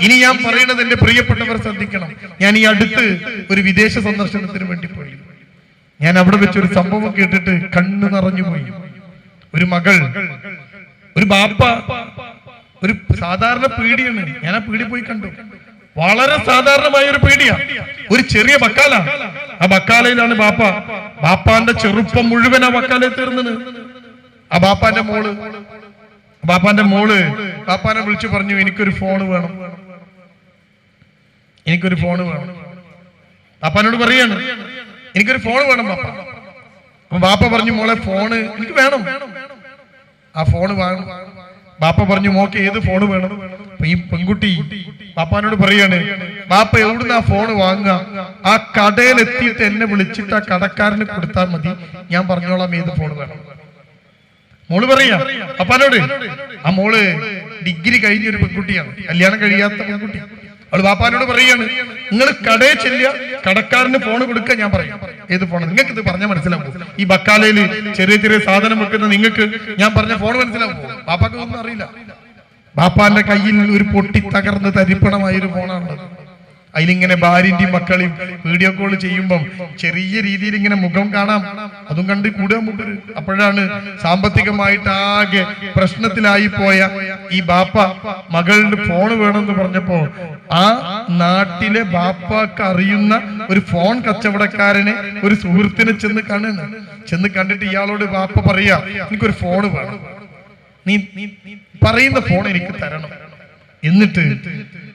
ഇനി ഞാൻ പറയുന്നത് എന്റെ പ്രിയപ്പെട്ടവർ ശ്രദ്ധിക്കണം. ഞാൻ ഈ അടുത്ത് ഒരു വിദേശ സന്ദർശനത്തിന് വേണ്ടി പോയി. ഞാൻ അവിടെ വെച്ചൊരു സംഭവം കേട്ടിട്ട് കണ്ണു നിറഞ്ഞു പോയി. ഒരു മകൾ, ഒരു ബാപ്പ, ഒരു സാധാരണ പീടിയാണ്. ഞാൻ ആ പീടി പോയി കണ്ടു. വളരെ സാധാരണമായ ഒരു പീടിയ, ഒരു ചെറിയ ബക്കാല. ആ ബക്കാലയിലാണ് ബാപ്പാന്റെ ചെറുപ്പം മുഴുവൻ ആ ബക്കാലയിൽ തീർന്നത്. ആ ബാപ്പാന്റെ മോള് ബാപ്പാനെ വിളിച്ചു പറഞ്ഞു, എനിക്കൊരു ഫോൺ വേണം. ബാപ്പാനോട് പറയാണ്, എനിക്കൊരു ഫോൺ വേണം ബാപ്പ. അപ്പൊ ബാപ്പ പറഞ്ഞു, മോളെ ഫോണ് എനിക്ക് വേണം. ആ ഫോണ് വേണം. ബാപ്പ പറഞ്ഞു, മോക്ക് ഏത് ഫോണ് വേണം? അപ്പൊ ഈ പെൺകുട്ടി ബാപ്പാനോട് പറയാണ്, ബാപ്പ എവിടുന്ന് ആ ഫോണ് വാങ്ങുക? ആ കടയിൽ എത്തിയിട്ട് എന്നെ വിളിച്ചിട്ട് ആ കടക്കാരന് കൊടുത്താൽ മതി, ഞാൻ പറഞ്ഞോളാം ഏത് ഫോണ് വേണം. മോള് പറയാ അപ്പാനോട്. ആ മോള് ഡിഗ്രി കഴിഞ്ഞൊരു പെൺകുട്ടിയാണ്, കല്യാണം കഴിയാത്ത പെൺകുട്ടി. അവള് ബാപ്പാനോട് പറയാണ്, നിങ്ങൾ കടയിൽ ചെല്ലുക, കടക്കാരന് ഫോൺ കൊടുക്കുക, ഞാൻ പറയാം ഏത് ഫോൺ. നിങ്ങൾക്ക് ഇത് പറഞ്ഞാൽ മനസ്സിലാവും. ഈ ബക്കാലയിൽ ചെറിയ ചെറിയ സാധനം വെക്കുന്ന നിങ്ങൾക്ക് ഞാൻ പറഞ്ഞ ഫോൺ മനസ്സിലാവും. ബാപ്പാക്ക് ഒന്നും അറിയില്ല. ബാപ്പാന്റെ കയ്യിൽ ഒരു പൊട്ടി തകർന്ന് തരിപ്പണമായൊരു ഫോണാണുള്ളത്. അതിലിങ്ങനെ ഭാര്യന്റെയും മക്കളെയും വീഡിയോ കോൾ ചെയ്യുമ്പം ചെറിയ രീതിയിൽ ഇങ്ങനെ മുഖം കാണാം. അതും കണ്ട് കൂടുക മുമ്പ്. അപ്പോഴാണ് സാമ്പത്തികമായിട്ട് ആകെ പ്രശ്നത്തിലായി പോയ ഈ ബാപ്പ മകളുടെ ഫോൺ വേണമെന്ന് പറഞ്ഞപ്പോ ആ നാട്ടിലെ ബാപ്പാക്ക് അറിയുന്ന ഒരു ഫോൺ കച്ചവടക്കാരനെ ഒരു സുഹൃത്തിനെ ചെന്ന് കണ്ടിട്ട് ഇയാളോട് ബാപ്പ പറയാ, എനിക്കൊരു ഫോണ് വേണം, നീ പറയുന്ന ഫോൺ എനിക്ക് തരണം, എന്നിട്ട്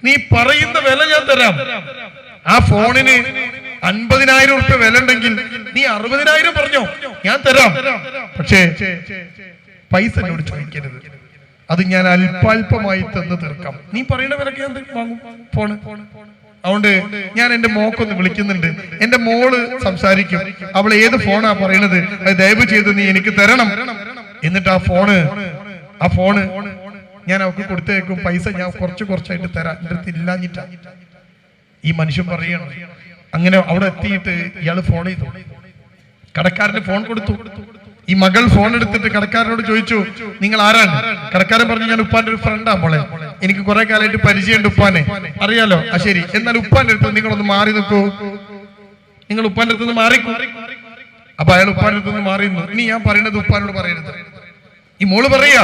നീ പറയുന്ന വില ഞാൻ തരാം. ആ ഫോണിന് 50,000 രൂപ വില ഉണ്ടെങ്കിൽ നീ 60,000 പറഞ്ഞോ, ഞാൻ തരാം. പക്ഷേ പൈസ എന്നോട് ചോദിക്കരുത്, അത് ഞാൻ അല്പാൽപമായി തന്നു തീർക്കാം. നീ പറയുന്ന വിലക്ക് ഞാൻ വാങ്ങും ഫോണ്. അതുകൊണ്ട് ഞാൻ എന്റെ മോക്കൊന്ന് വിളിക്കുന്നുണ്ട്, എന്റെ മോള് സംസാരിക്കും, അവൾ ഏത് ഫോണാ പറയണത് അത് ദയവ് ചെയ്ത് നീ എനിക്ക് തരണം. എന്നിട്ട് ആ ഫോണ് ഞാൻ അവർക്ക് കൊടുത്തേക്കും, പൈസ ഞാൻ കുറച്ചായിട്ട് തരാം, എന്റെ അടുത്ത് ഇല്ലാഞ്ഞിട്ടാ. ഈ മനുഷ്യൻ പറയണം. അങ്ങനെ അവിടെ എത്തിയിട്ട് ഇയാള് ഫോൺ ചെയ്തു, കടക്കാരന് ഫോൺ കൊടുത്തു. ഈ മകൾ ഫോൺ എടുത്തിട്ട് കടക്കാരനോട് ചോദിച്ചു, നിങ്ങൾ ആരാണ്? കടക്കാരൻ പറഞ്ഞു, ഞാൻ ഉപ്പാന്റെ ഒരു ഫ്രണ്ടാ മോളെ, എനിക്ക് കുറെ കാലമായിട്ട് പരിചയമുണ്ട് ഉപ്പാനെ, അറിയാലോ. ആ ശരി, എന്നാൽ ഉപ്പാന്റെ അടുത്ത് നിങ്ങളൊന്ന് മാറി നിൽക്കൂ, നിങ്ങൾ ഉപ്പാന്റെ അടുത്ത് നിന്ന് മാറിക്കൂ. അപ്പൊ അയാൾ ഉപ്പാന്റെ അടുത്ത് നിന്ന് മാറി നിന്നു. ഇനി ഞാൻ പറയുന്നത് ഉപ്പാനോട് പറയരുത്. ഈ മോള് പറയാ,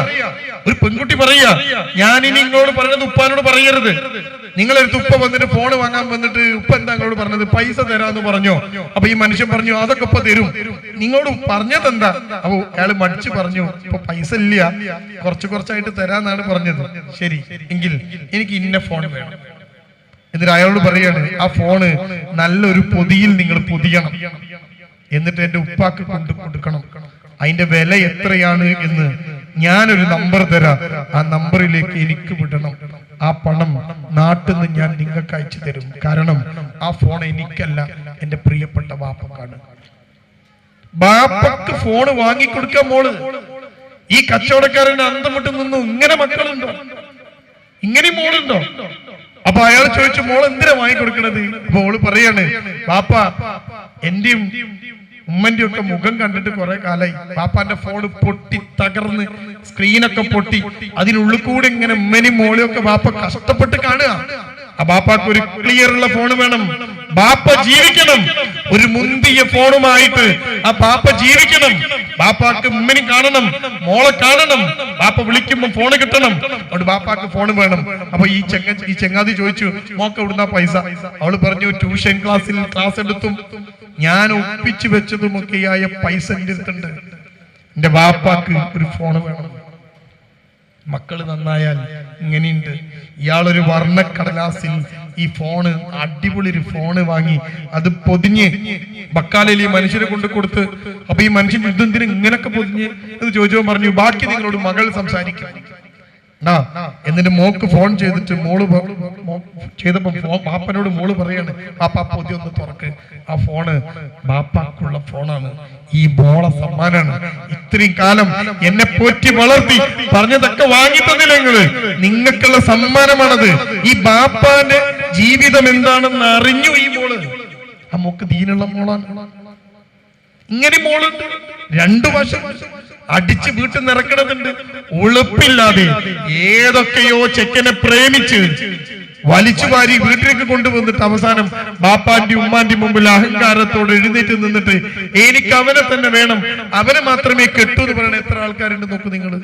ഒരു പെൺകുട്ടി പറയാ, ഞാനിനി നിങ്ങളോട് പറയുന്നത് ഉപ്പാനോട് പറയരുത്. നിങ്ങളെടുത്ത് ഉപ്പ വന്നിട്ട് ഫോൺ വാങ്ങാൻ വന്നിട്ട് ഉപ്പ എന്താ നിങ്ങളോട് പറഞ്ഞത്? പൈസ തരാന്ന് പറഞ്ഞോ? അപ്പൊ ഈ മനുഷ്യൻ പറഞ്ഞു, അതൊക്കെ ഇപ്പൊ തരും, നിങ്ങളോട് പറഞ്ഞത് എന്താ? അപ്പൊ അയാൾ മടിച്ചു പറഞ്ഞു, ഇപ്പൊ പൈസ ഇല്ല, കുറച്ചായിട്ട് തരാന്നാണ് പറഞ്ഞത്. ശരി, എങ്കിൽ എനിക്ക് ഇന്ന ഫോൺ വേണം. എന്നിട്ട് അയാളോട് പറയാണ്, ആ ഫോണ് നല്ലൊരു പൊതിയിൽ നിങ്ങൾ പൊതിയണം, എന്നിട്ട് എന്റെ ഉപ്പാക്ക് കൊടുക്കണം. അതിന്റെ വില എത്രയാണ് എന്ന് ഞാനൊരു നമ്പർ തരാം, ആ നമ്പറിലേക്ക് എനിക്ക് വിടണം. ആ പണം നാട്ടിൽ നിന്ന് ഞാൻ നിങ്ങൾക്ക് അയച്ചു തരും. കാരണം ആ ഫോൺ എനിക്കല്ല, എന്റെ പ്രിയപ്പെട്ട ബാപ്പക്കാണ്. ബാപ്പക്ക് ഫോണ് വാങ്ങിക്കൊടുക്കാൻ മോള്. ഈ കച്ചവടക്കാരന്റെ അന്തം വിട്ട് നിന്നു, ഇങ്ങനെ മക്കളുണ്ടോ, ഇങ്ങനെ മോളുണ്ടോ? അപ്പൊ അയാൾ ചോദിച്ചു, മോൾ എന്തിനാ വാങ്ങിക്കൊടുക്കണത്? അപ്പൊ മോള് പറയാണ്, ബാപ്പ എന്റെയും ഉമ്മന്റെ ഒക്കെ മുഖം കണ്ടിട്ട് കുറെ കാലായി, ബാപ്പാന്റെ ഫോണ് പൊട്ടി തകർന്ന് സ്ക്രീനൊക്കെ പൊട്ടി, അതിനുള്ളിൽ കൂടെ ഇങ്ങനെ ഉമ്മനും മോളിയൊക്കെ ബാപ്പ കഷ്ടപ്പെട്ട് കാണുക. ആ ബാപ്പാക്ക് ഒരു ക്ലിയർ ഉള്ള ഫോൺ വേണം. ബാപ്പ ജീവിക്കണം, ഒരു മുന്തിയ ഫോണുമായിട്ട് ആ ബാപ്പ ജീവിക്കണം. ബാപ്പാക്ക് ഉമ്മനും കാണണം, മോളെ കാണണം, ബാപ്പ വിളിക്കുമ്പോ ഫോണ് കിട്ടണം. അവിടെ ബാപ്പാക്ക് ഫോൺ വേണം. അപ്പൊ ഈ ചെങ്ങാതി ചോദിച്ചു, മോക്ക് എവിടുന്ന പൈസ? അവള് പറഞ്ഞു, ട്യൂഷൻ ക്ലാസ് എടുത്തും ഞാൻ ഒപ്പിച്ചു വെച്ചതുമൊക്കെയായ പൈസ എന്റെ അടുത്തുണ്ട്. എന്റെ ബാപ്പാക്ക് ഒരു ഫോണ് വേണം. മക്കള് നന്നായാൽ ഇങ്ങനെയുണ്ട്. ഇയാളൊരു വർണ്ണക്കടലാസിൽ ഈ ഫോണ്, അടിപൊളി ഒരു ഫോണ് വാങ്ങി അത് പൊതിഞ്ഞ് ബക്കാലയിൽ ഈ മനുഷ്യരെ കൊണ്ട് കൊടുത്ത്. അപ്പൊ ഈ മനുഷ്യൻ ഇതെന്തിനും ഇങ്ങനൊക്കെ പൊതിഞ്ഞ് എന്ന് ചോദിച്ചോ പറഞ്ഞു, ബാക്കി നിങ്ങളോട് മകൾ സംസാരിക്കും. എന്നിട്ട് മോക്ക് ഫോൺ ചെയ്തിട്ട് മോള് ചെയ്തപ്പോ ബാപ്പനോട് മോള് പറയാണ്, ബാപ്പ പൊതി ഒന്ന് തുറക്ക്, ആ ഫോണ് ബാപ്പാക്കുള്ള ഫോണാണ്, ഈ മോള സമ്മാനാണ്. ഇത്രയും കാലം എന്നെ പോറ്റി വളർത്തി പറഞ്ഞതൊക്കെ വാങ്ങി തന്നില്ല നിങ്ങൾക്കുള്ള സമ്മാനമാണത്. ഈ ബാപ്പാന്റെ ജീവിതം എന്താണെന്ന് അറിഞ്ഞു ഈ മോള്. ആ മോക്ക് ദീനുള്ള മോളാണ്. ഇങ്ങനെ മോളുണ്ട്, രണ്ടു വശം അടിച്ച് വീട്ടിൽ നിറക്കണതുണ്ട്. ഉളുപ്പില്ലാതെ ഏതൊക്കെയോ ചെക്കനെ പ്രേമിച്ച് വലിച്ചു വാരി വീട്ടിലേക്ക് കൊണ്ടുവന്നിട്ട് അവസാനം ബാപ്പാന്റെ ഉമ്മാന്റെ മുമ്പിൽ അഹങ്കാരത്തോടെ എഴുന്നേറ്റ് നിന്നിട്ട് എനിക്ക് അവനെ തന്നെ വേണം, അവനെ മാത്രമേ കെട്ടൂ എന്ന് പറയണ എത്ര ആൾക്കാരുണ്ട് നോക്കൂ നിങ്ങൾ.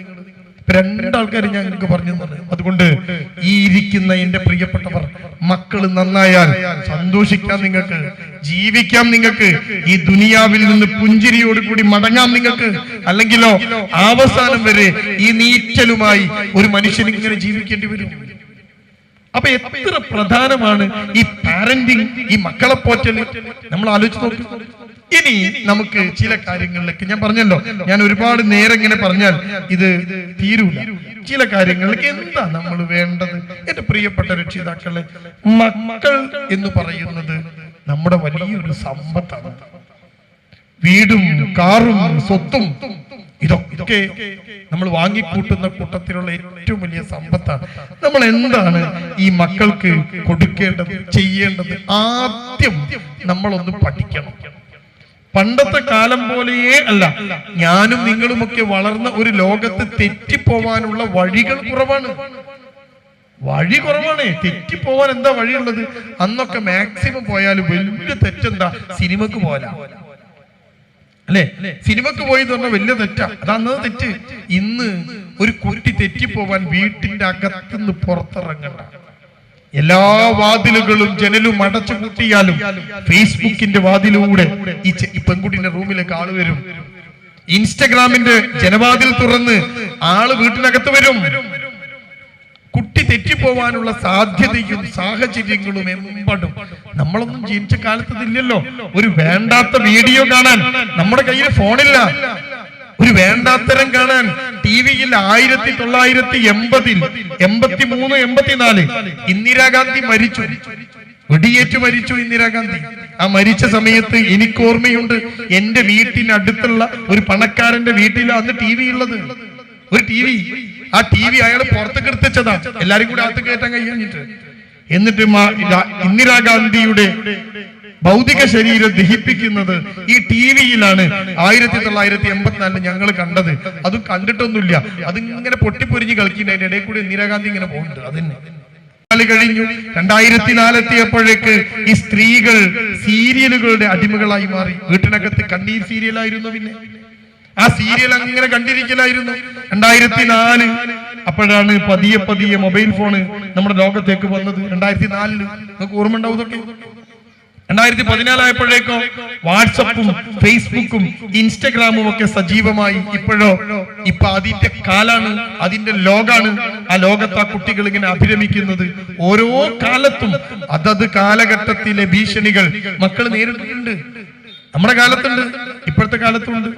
രണ്ടാൾക്കാർ ഞാൻ നിങ്ങൾക്ക് പറഞ്ഞു തന്നെ. അതുകൊണ്ട് ഈ ഇരിക്കുന്ന എന്റെ പ്രിയപ്പെട്ടവർ, മക്കള് നന്നായാൽ സന്തോഷിക്കാം, നിങ്ങൾക്ക് ജീവിക്കാം, നിങ്ങൾക്ക് ഈ ദുനിയാവിൽ നിന്ന് പുഞ്ചിരിയോടുകൂടി മടങ്ങാം നിങ്ങൾക്ക്. അല്ലെങ്കിലോ അവസാനം വരെ ഈ നീറ്റലുമായി ഒരു മനുഷ്യൻ ഇങ്ങനെ ജീവിക്കേണ്ടി വരും. അപ്പൊ എത്ര പ്രധാനമാണ് ഈ പാരന്റിങ്, ഈ മക്കളെ പോറ്റൽ, നമ്മൾ ആലോചിച്ച് നോക്കി. ഇനി നമുക്ക് ചില കാര്യങ്ങളിലേക്ക്, ഞാൻ പറഞ്ഞല്ലോ ഞാൻ ഒരുപാട് നേരം ഇങ്ങനെ പറഞ്ഞാൽ ഇത് തീരൂല. ചില കാര്യങ്ങളിലേക്ക് എന്താ നമ്മൾ വേണ്ടത്? എന്റെ പ്രിയപ്പെട്ട രക്ഷിതാക്കളെ, മക്കൾ എന്ന് പറയുന്നത് നമ്മുടെ വലിയൊരു സമ്പത്താണ്. വീടും കാറും സ്വത്തും ഇതൊക്കെ നമ്മൾ വാങ്ങിക്കൂട്ടുന്ന കൂട്ടത്തിലുള്ള ഏറ്റവും വലിയ സമ്പത്താണ്. നമ്മൾ എന്താണ് ഈ മക്കൾക്ക് കൊടുക്കേണ്ടത്, ചെയ്യേണ്ടത്? ആദ്യം നമ്മളൊന്ന് പഠിക്കണം. പണ്ടത്തെ കാലം പോലെയേ അല്ല, ഞാനും നിങ്ങളുമൊക്കെ വളർന്ന ഒരു ലോകത്ത് തെറ്റിപ്പോവാനുള്ള വഴികൾ കുറവാണ്. വഴി കുറവാണ്. തെറ്റിപ്പോവാൻ എന്താ വഴിയുള്ളത്? അന്നൊക്കെ മാക്സിമം പോയാൽ വലിയ തെറ്റെന്താ, സിനിമക്ക് പോലാ അല്ലെ? സിനിമക്ക് പോയി പറഞ്ഞാൽ വലിയ തെറ്റാ, അതന്നത് തെറ്റ്. ഇന്ന് ഒരു കുട്ടി തെറ്റിപ്പോവാൻ വീട്ടിന്റെ അകത്തുനിന്ന് പുറത്തിറങ്ങണ്ട. എല്ലാ വാതിലുകളും ജനലും അടച്ചു കൂട്ടിയാലും ഫേസ്ബുക്കിന്റെ വാതിലൂടെ ഈ പെൺകുട്ടിന്റെ റൂമിലേക്ക് ആള് വരും. ഇൻസ്റ്റഗ്രാമിന്റെ ജനവാതിൽ തുറന്ന് ആള് വീട്ടിനകത്ത് വരും. കുട്ടി തെറ്റിപ്പോവാനുള്ള സാധ്യതയും സാഹചര്യങ്ങളും എമ്പടും. നമ്മളൊന്നും ജനിച്ച കാലത്ത് ഇതില്ലല്ലോ. ഒരു വേണ്ടാത്ത വീഡിയോ കാണാൻ നമ്മുടെ കയ്യിൽ ഫോണില്ല. ഒരു വേണ്ടാത്തരം കാണാൻ ടിവിയിൽ 1980, 83, 84 ഇന്ദിരാഗാന്ധി മരിച്ചു, വെടിയേറ്റ് മരിച്ചു ഇന്ദിരാഗാന്ധി. ആ മരിച്ച സമയത്ത് എനിക്ക് ഓർമ്മയുണ്ട്, എന്റെ വീട്ടിനടുത്തുള്ള ഒരു പണക്കാരന്റെ വീട്ടിലാണ് അന്ന് ടി വി ഉള്ളത്. ഒരു ടി വി, ആ ടി വി അയാൾ പുറത്തേക്ക് എടുത്തതാ, എല്ലാരും കൂടി അകത്ത് കയറ്റാൻ കഴിയാഞ്ഞിട്ട്. എന്നിട്ട് ഇന്ദിരാഗാന്ധിയുടെ ഭൗതിക ശരീരം ദഹിപ്പിക്കുന്നത് ഈ ടി വിയിലാണ് 1984 ഞങ്ങൾ കണ്ടത്. അതും കണ്ടിട്ടൊന്നുമില്ല, അതിങ്ങനെ പൊട്ടിപ്പൊരിഞ്ഞ് കളിക്കുന്ന അതിന്റെ ഇടയിൽ കൂടി ഇന്ദിരാഗാന്ധി ഇങ്ങനെ പോകുന്നുണ്ട്. അതിന് കഴിഞ്ഞു 2004 എത്തിയപ്പോഴേക്ക് ഈ സ്ത്രീകൾ സീരിയലുകളുടെ അടിമകളായി മാറി. വീട്ടിനകത്ത് കണ്ണീർ സീരിയലായിരുന്നു. പിന്നെ ആ സീരിയൽ അങ്ങനെ കണ്ടിരിക്കലായിരുന്നു. 2004 അപ്പോഴാണ് പതിയെ പതിയെ മൊബൈൽ ഫോണ് നമ്മുടെ ലോകത്തേക്ക് വന്നത്. 2004 നമുക്ക് ഓർമ്മ ഉണ്ടാവും ഇതൊക്കെ. 2014 ആയപ്പോഴേക്കോ വാട്സപ്പും ഫേസ്ബുക്കും ഇൻസ്റ്റഗ്രാമും ഒക്കെ സജീവമായി. ഇപ്പൊ അതിന്റെ കാലാണ്, അതിന്റെ ലോകാണ്. ആ ലോകത്ത് ആ കുട്ടികൾ ഇങ്ങനെ അഭിരമിക്കുന്നത്. ഓരോ കാലത്തും അതത് കാലഘട്ടത്തിലെ ഭീഷണികൾ മക്കൾ നേരിട്ടിട്ടുണ്ട്. നമ്മുടെ കാലത്തുണ്ട്, ഇപ്പോഴത്തെ കാലത്തുണ്ട്.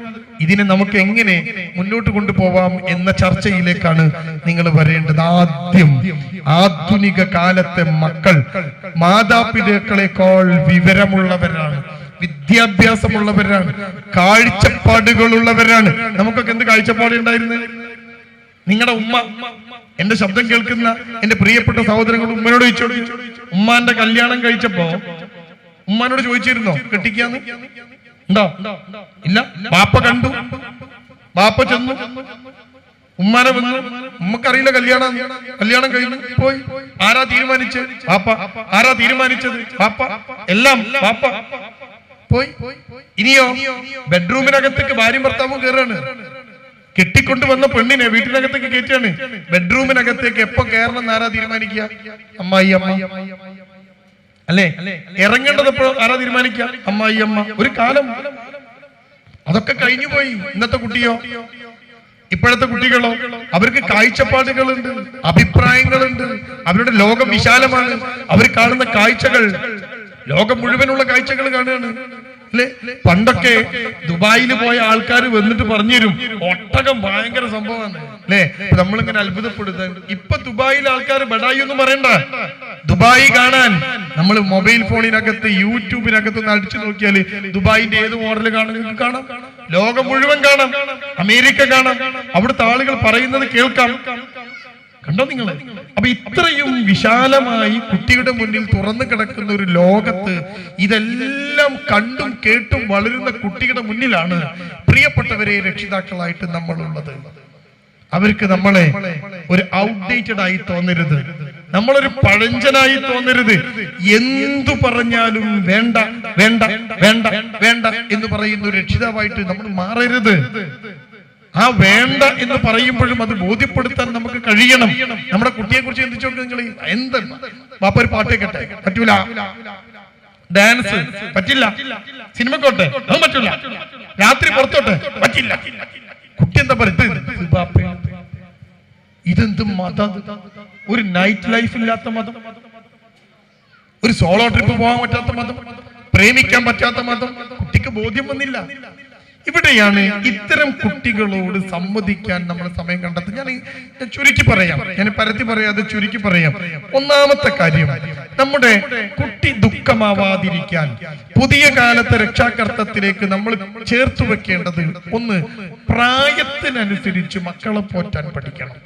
ഇതിനെ നമുക്ക് എങ്ങനെ മുന്നോട്ട് കൊണ്ടുപോവാം എന്ന ചർച്ചയിലേക്കാണ് നിങ്ങൾ വരേണ്ടത്. ആദ്യം ആധുനിക കാലത്തെ മക്കൾ മാതാപിതാക്കളെക്കാൾ വിവരമുള്ളവരാണ്, വിദ്യാഭ്യാസമുള്ളവരാണ്, കാഴ്ചപ്പാടുകളുള്ളവരാണ്. നമുക്കൊക്കെ എന്ത് കാഴ്ചപ്പാട് ഉണ്ടായിരുന്നു? നിങ്ങളുടെ ഉമ്മ, എന്റെ ശബ്ദം കേൾക്കുന്ന എന്റെ പ്രിയപ്പെട്ട സഹോദരങ്ങൾ ഉമ്മനോട് ചോദിച്ചു, ഉമ്മാന്റെ കല്യാണം കഴിച്ചപ്പോ ഉമ്മാനോട് ചോദിച്ചിരുന്നോ കെട്ടിക്കാന്ന്? ഉണ്ടോ? ഇല്ല. ബാപ്പ കണ്ടു, ബാപ്പ ചെന്നു, ഉമ്മാനെ വന്നു. ഉമ്മക്കറിയില്ല കല്യാണം കഴിഞ്ഞു പോയി. ആരാ തീരുമാനിച്ചത്? ബാപ്പ. ആരാ തീരുമാനിച്ചത്? ബാപ്പ. എല്ലാം ബാപ്പ. പോയി. ഇനിയോ ബെഡ്റൂമിനകത്തേക്ക് ഭാര്യയും ഭർത്താവും കയറാണ്. കെട്ടിക്കൊണ്ടുവന്ന പെണ്ണിനെ വീട്ടിനകത്തേക്ക് കയറ്റാണ്. ബെഡ്റൂമിനകത്തേക്ക് എപ്പോ കയറണം എന്ന് ആരാ തീരുമാനിക്കുക? അമ്മായി അമ്മ അല്ലേ? ഇറങ്ങേണ്ടതപ്പോ ആരാ തീരുമാനിക്കുക? അമ്മായി അമ്മ. ഒരു കാലം അതൊക്കെ കഴിഞ്ഞു പോയി. ഇന്നത്തെ കുട്ടിയോ, ഇപ്പോഴത്തെ കുട്ടികളോ, അവർക്ക് കാഴ്ചപ്പാടുകളുണ്ട്, അഭിപ്രായങ്ങളുണ്ട്, അവരുടെ ലോകം വിശാലമാണ്. അവർ കാണുന്ന കാഴ്ചകൾ ലോകം മുഴുവനുള്ള കാഴ്ചകൾ കാണുകയാണ് അല്ലെ? പണ്ടൊക്കെ ദുബായിൽ പോയ ആൾക്കാർ വന്നിട്ട് പറഞ്ഞുതരും, ഒട്ടകം ഭയങ്കര സംഭവമാണ് അല്ലെ? നമ്മളിങ്ങനെ അത്ഭുതപ്പെടുത്താൻ. ഇപ്പൊ ദുബായിലെ ആൾക്കാർ ബഡായി ഒന്നും പറയണ്ട. ദുബായി കാണാൻ നമ്മൾ മൊബൈൽ ഫോണിനകത്ത് യൂട്യൂബിനകത്ത് ഒന്ന് അടിച്ചു നോക്കിയാൽ ദുബായിന്റെ ഏത് മോഡൽ കാണാം. ലോകം മുഴുവൻ കാണാം, അമേരിക്ക കാണാം, അവിടുത്തെ ആളുകൾ പറയുന്നത് കേൾക്കാം. കണ്ടോ നിങ്ങൾ? അപ്പൊ ഇത്രയും വിശാലമായി കുട്ടിയുടെ മുന്നിൽ തുറന്നു കിടക്കുന്ന ഒരു ലോകത്ത് ഇതെല്ലാം കണ്ടും കേട്ടും വളരുന്ന കുട്ടിയുടെ മുന്നിലാണ് പ്രിയപ്പെട്ടവരെ രക്ഷിതാക്കളായിട്ട് നമ്മളുള്ളത്. അവർക്ക് നമ്മളെ ഒരു ഔട്ട്ഡേറ്റഡ് ആയി തോന്നരുത്. നമ്മളൊരു പഴഞ്ചനായി തോന്നരുത്. എന്തു പറഞ്ഞാലും വേണ്ട വേണ്ട വേണ്ട വേണ്ട എന്ന് പറയുന്ന ഒരു രക്ഷിതാവായിട്ട് നമ്മൾ മാറരുത്. ആ വേണ്ട എന്ന് പറയുമ്പോഴും അത് ബോധ്യപ്പെടുത്താൻ നമുക്ക് കഴിയണം. നമ്മുടെ കുട്ടിയെ കുറിച്ച് ചിന്തിച്ചു നോക്ക് നിങ്ങൾ. എന്ത് ബാപ്പ ഒരു പാട്ട് കേട്ടെ, പറ്റൂല. ഡാൻസ് പറ്റില്ല. സിനിമക്കോട്ടെ അത് പറ്റില്ല. രാത്രി പുറത്തോട്ടെ പറ്റില്ല. കുട്ടി എന്താ പറയുക? ഇതെന്ത് മതം? ഒരു നൈറ്റ് ലൈഫ് ഇല്ലാത്ത മതം, ഒരു സോളോ ട്രിപ്പ് പോകാൻ പറ്റാത്ത മതം, പ്രേമിക്കാൻ പറ്റാത്ത മതം. കുട്ടിക്ക് ബോധ്യം വന്നില്ല. ഇവിടെയാണ് ഇത്തരം കുട്ടികളോട് സംവദിക്കാൻ നമ്മൾ സമയം കണ്ടെത്തും. ഞാൻ ചുരുക്കി പറയാം, ഞാൻ പരത്തി പറയാതെ ചുരുക്കി പറയാം. ഒന്നാമത്തെ കാര്യം, നമ്മുടെ കുട്ടി ദുഃഖമാവാതിരിക്കാൻ പുതിയ കാലത്തെ രക്ഷാകർത്തത്തിലേക്ക് നമ്മൾ ചേർത്ത് വെക്കേണ്ടത് ഒന്ന്, പ്രായത്തിനനുസരിച്ച് മക്കളെ പോറ്റാൻ പഠിക്കണം.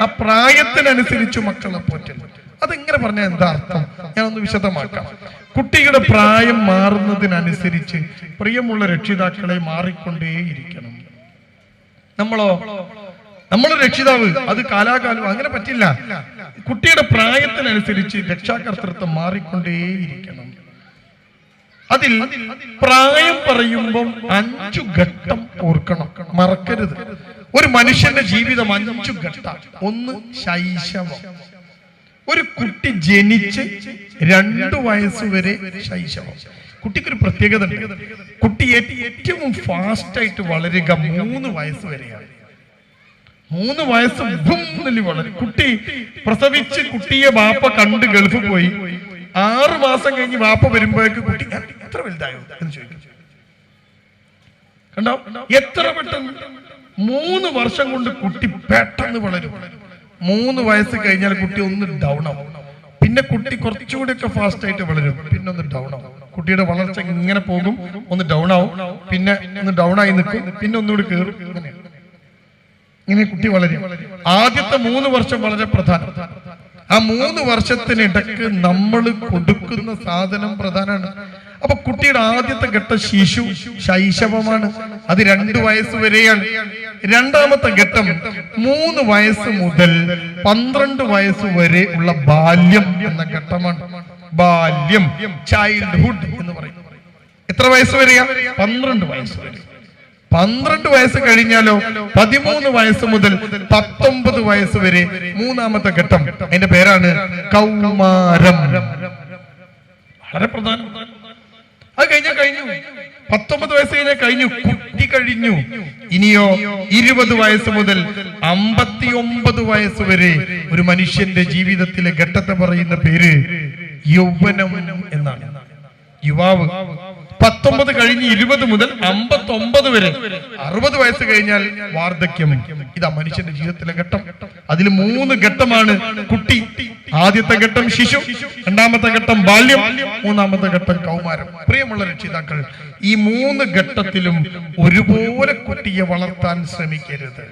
ആ പ്രായത്തിനനുസരിച്ച് മക്കളെ പോറ്റൽ. അതെങ്ങനെ പറഞ്ഞാൽ എന്താ അർത്ഥം? ഞാനൊന്ന് വിശദമാക്കാം. കുട്ടിയുടെ പ്രായം മാറുന്നതിനനുസരിച്ച് പ്രിയമുള്ള രക്ഷിതാക്കളെ മാറിക്കൊണ്ടേയിരിക്കണം. നമ്മള് രക്ഷിതാവ് അത് കാലാകാലം അങ്ങനെ പറ്റില്ല. കുട്ടിയുടെ പ്രായത്തിനനുസരിച്ച് രക്ഷാകർത്തൃത്വം മാറിക്കൊണ്ടേയിരിക്കണം. അതിൽ പ്രായം പറയുമ്പം 5 ഘട്ടം ഓർക്കണം, മറക്കരുത്. ഒരു മനുഷ്യന്റെ ജീവിതം 5 ഘട്ടം. ഒന്ന് ശൈശവം. ഒരു കുട്ടി ജനിച്ച് 2 വയസ്സ് വരെ ശൈശവം. കുട്ടിക്കൊരു പ്രത്യേകത ഉണ്ട്. കുട്ടി ഏറ്റവും ഫാസ്റ്റ് ആയിട്ട് വളരുക 3 വയസ്സ് വരെയാണ്. 3 വയസ്സ് വളരും. കുട്ടി പ്രസവിച്ച് കുട്ടിയെ വാപ്പ കണ്ട് ഗൾഫ് പോയി 6 മാസം കഴിഞ്ഞ് വാപ്പ വരുമ്പോഴേക്ക് കുട്ടി എത്ര വലുതായോ എന്ന് ചോദിക്കും. കണ്ടോ എത്ര പെട്ടെന്ന്? 3 വർഷം കൊണ്ട് കുട്ടി പെട്ടെന്ന് വളരും. 3 വയസ്സ് കഴിഞ്ഞാൽ കുട്ടി ഒന്ന് ഡൗൺ ആവും. പിന്നെ കുട്ടി കുറച്ചുകൂടി ഒക്കെ ഫാസ്റ്റ് ആയിട്ട് വളരും, പിന്നെ ഒന്ന് ഡൗൺ ആവും. കുട്ടിയുടെ വളർച്ച ഇങ്ങനെ പോകും, ഒന്ന് ഡൗൺ ആവും, പിന്നെ ഒന്ന് ഡൗൺ ആയി നിൽക്കും, പിന്നെ ഒന്നുകൂടി കയറും. ഇങ്ങനെ കുട്ടി വളരും. ആദ്യത്തെ 3 വർഷം വളരെ പ്രധാനം. ആ 3 വർഷത്തിനിടക്ക് നമ്മൾ കൊടുക്കുന്ന സാധനം പ്രധാനമാണ്. അപ്പൊ കുട്ടിയുടെ ആദ്യത്തെ ഘട്ടം ശൈശവമാണ്. അത് 2 വയസ്സ് വരെയാണ്. രണ്ടാമത്തെ ഘട്ടം 3 വയസ്സ് മുതൽ 12 വയസ്സ് വരെ ഉള്ള ബാല്യം എന്ന ഘട്ടമാണ്. ബാല്യം, ചൈൽഡ്ഹുഡ് എന്ന് പറയും. എത്ര വയസ്സ് വരെയാ? 12 വയസ്സ് വരെ. 12 വയസ്സ് കഴിഞ്ഞാലോ 13 വയസ്സ് മുതൽ 19 വയസ്സ് വരെ മൂന്നാമത്തെ ഘട്ടം. അതിന്റെ പേരാണ് കൗമാരം. വളരെ പ്രധാനം. അത് കഴിഞ്ഞു. 19 വയസ്സ് കഴിഞ്ഞാൽ കഴിഞ്ഞു, കുട്ടി കഴിഞ്ഞു. ഇനിയോ 20 വയസ്സ് മുതൽ 59 വയസ്സ് വരെ ഒരു മനുഷ്യന്റെ ജീവിതത്തിലെ ഘട്ടത്തെ പറയുന്ന പേര് യൗവനം എന്നാണ്. യുവാവ് 19 കഴിഞ്ഞ് 20 മുതൽ 59 വരെ. 60 വയസ്സ് കഴിഞ്ഞാൽ വാർദ്ധക്യം. ഇതാ മനുഷ്യന്റെ ജീവിതത്തിലെ ഘട്ടം. അതിൽ 3 ഘട്ടമാണ് കുട്ടി. ആദ്യത്തെ ഘട്ടം ശിശു, രണ്ടാമത്തെ ഘട്ടം ബാല്യം, മൂന്നാമത്തെ ഘട്ടം കൗമാരം. പ്രിയമുള്ള രക്ഷിതാക്കൾ, ഈ 3 ഘട്ടത്തിലും ഒരുപോലെ കുട്ടിയെ വളർത്താൻ ശ്രമിക്കരുത്.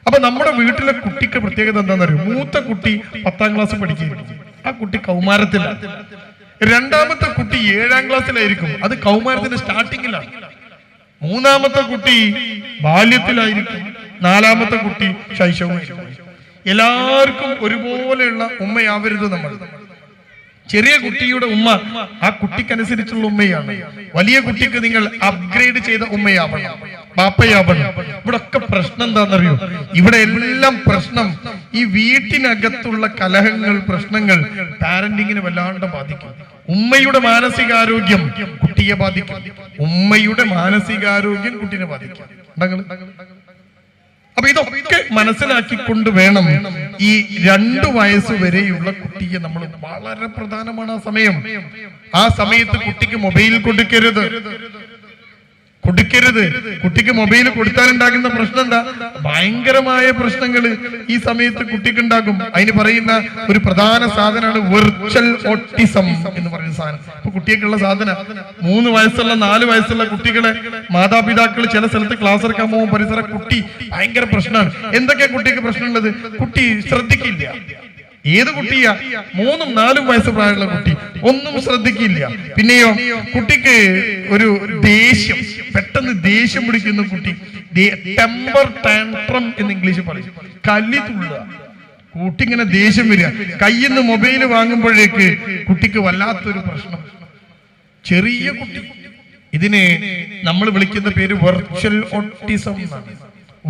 അപ്പൊ നമ്മുടെ വീട്ടിലെ കുട്ടിക്ക് പ്രത്യേകത എന്താണെന്നറിയോ? മൂത്ത കുട്ടി 10ാം ക്ലാസ് പഠിക്കുകയായിരിക്കും, ആ കുട്ടി കൗമാരത്തിലാണ്. രണ്ടാമത്തെ കുട്ടി 7ാം ക്ലാസ്സിലായിരിക്കും, അത് കൗമാരത്തിന്റെ സ്റ്റാർട്ടിങ്ങിലാണ്. മൂന്നാമത്തെ കുട്ടി ബാല്യത്തിലായിരിക്കും, 4ാമത്തെ കുട്ടി ശൈശവമായിരിക്കും. എല്ലാവർക്കും ഒരുപോലെയുള്ള ഉമ്മയാവരുത് നമ്മൾ. ചെറിയ കുട്ടിയുടെ ഉമ്മ ആ കുട്ടിക്കനുസരിച്ചുള്ള ഉമ്മയാണ്. വലിയ കുട്ടിക്ക് നിങ്ങൾ അപ്ഗ്രേഡ് ചെയ്ത ഉമ്മയാവണം, ബാപ്പയാവണം. ഇവിടെ ഒക്കെ പ്രശ്നം എന്താണെന്നറിയോ? ഇവിടെ എല്ലാം പ്രശ്നം ഈ വീട്ടിനകത്തുള്ള കലഹങ്ങൾ, പ്രശ്നങ്ങൾ പാരന്റിങ്ങിനെ വല്ലാണ്ട് ബാധിക്കും. ഉമ്മയുടെ മാനസികാരോഗ്യം കുട്ടിയെ ബാധിക്കും, ഉമ്മയുടെ മാനസികാരോഗ്യം കുട്ടിയെ ബാധിക്കും. അപ്പൊ ഇതൊക്കെ മനസ്സിലാക്കിക്കൊണ്ട് വേണം ഈ 2 വയസ്സ് വരെയുള്ള കുട്ടിയെ നമ്മൾ, വളരെ പ്രധാനമാണ് ആ സമയം. ആ സമയത്ത് കുട്ടിക്ക് മൊബൈൽ കൊടുക്കരുത്. കുട്ടിക്ക് മൊബൈൽ കൊടുത്താലുണ്ടാകുന്ന പ്രശ്നം എന്താ? ഭയങ്കരമായ പ്രശ്നങ്ങൾ ഈ സമയത്ത് കുട്ടിക്ക് ഉണ്ടാകും. അതിന് പറയുന്ന ഒരു പ്രധാന സാധനമാണ് വെർച്വൽ ഓട്ടിസം എന്ന് പറയുന്ന സാധനം. ഇപ്പൊ കുട്ടിയൊക്കെയുള്ള സാധനം 3 വയസ്സുള്ള 4 വയസ്സുള്ള കുട്ടികളെ മാതാപിതാക്കൾ ചില സ്ഥലത്ത് ക്ലാസ് എടുക്കാൻ പോകുമ്പോൾ പരിസര കുട്ടി ഭയങ്കര പ്രശ്നമാണ്. എന്തൊക്കെയാ കുട്ടിക്ക് പ്രശ്നമുള്ളത്? കുട്ടി ശ്രദ്ധിക്കില്ല. ഏത് കുട്ടിയാ? 3ഉം 4ഉം വയസ്സ് പ്രായമുള്ള കുട്ടി ഒന്നും ശ്രദ്ധിക്കില്ല. പിന്നെയോ കുട്ടിക്ക് ഒരു ദേഷ്യം, പെട്ടെന്ന് ദേഷ്യം പിടിക്കുന്ന കുട്ടി, ടെമ്പർ ടാൻട്രം എന്ന് ഇംഗ്ലീഷ് പറയും. കലി തുള്ളുക. കുട്ടി ഇങ്ങനെ ദേഷ്യം വരിക. കയ്യിൽ നിന്ന് മൊബൈൽ വാങ്ങുമ്പോഴേക്ക് കുട്ടിക്ക് വല്ലാത്തൊരു പ്രശ്നം. ചെറിയ കുട്ടി. ഇതിനെ നമ്മൾ വിളിക്കുന്ന പേര് വെർച്വൽ ഓട്ടിസം എന്നാണ്.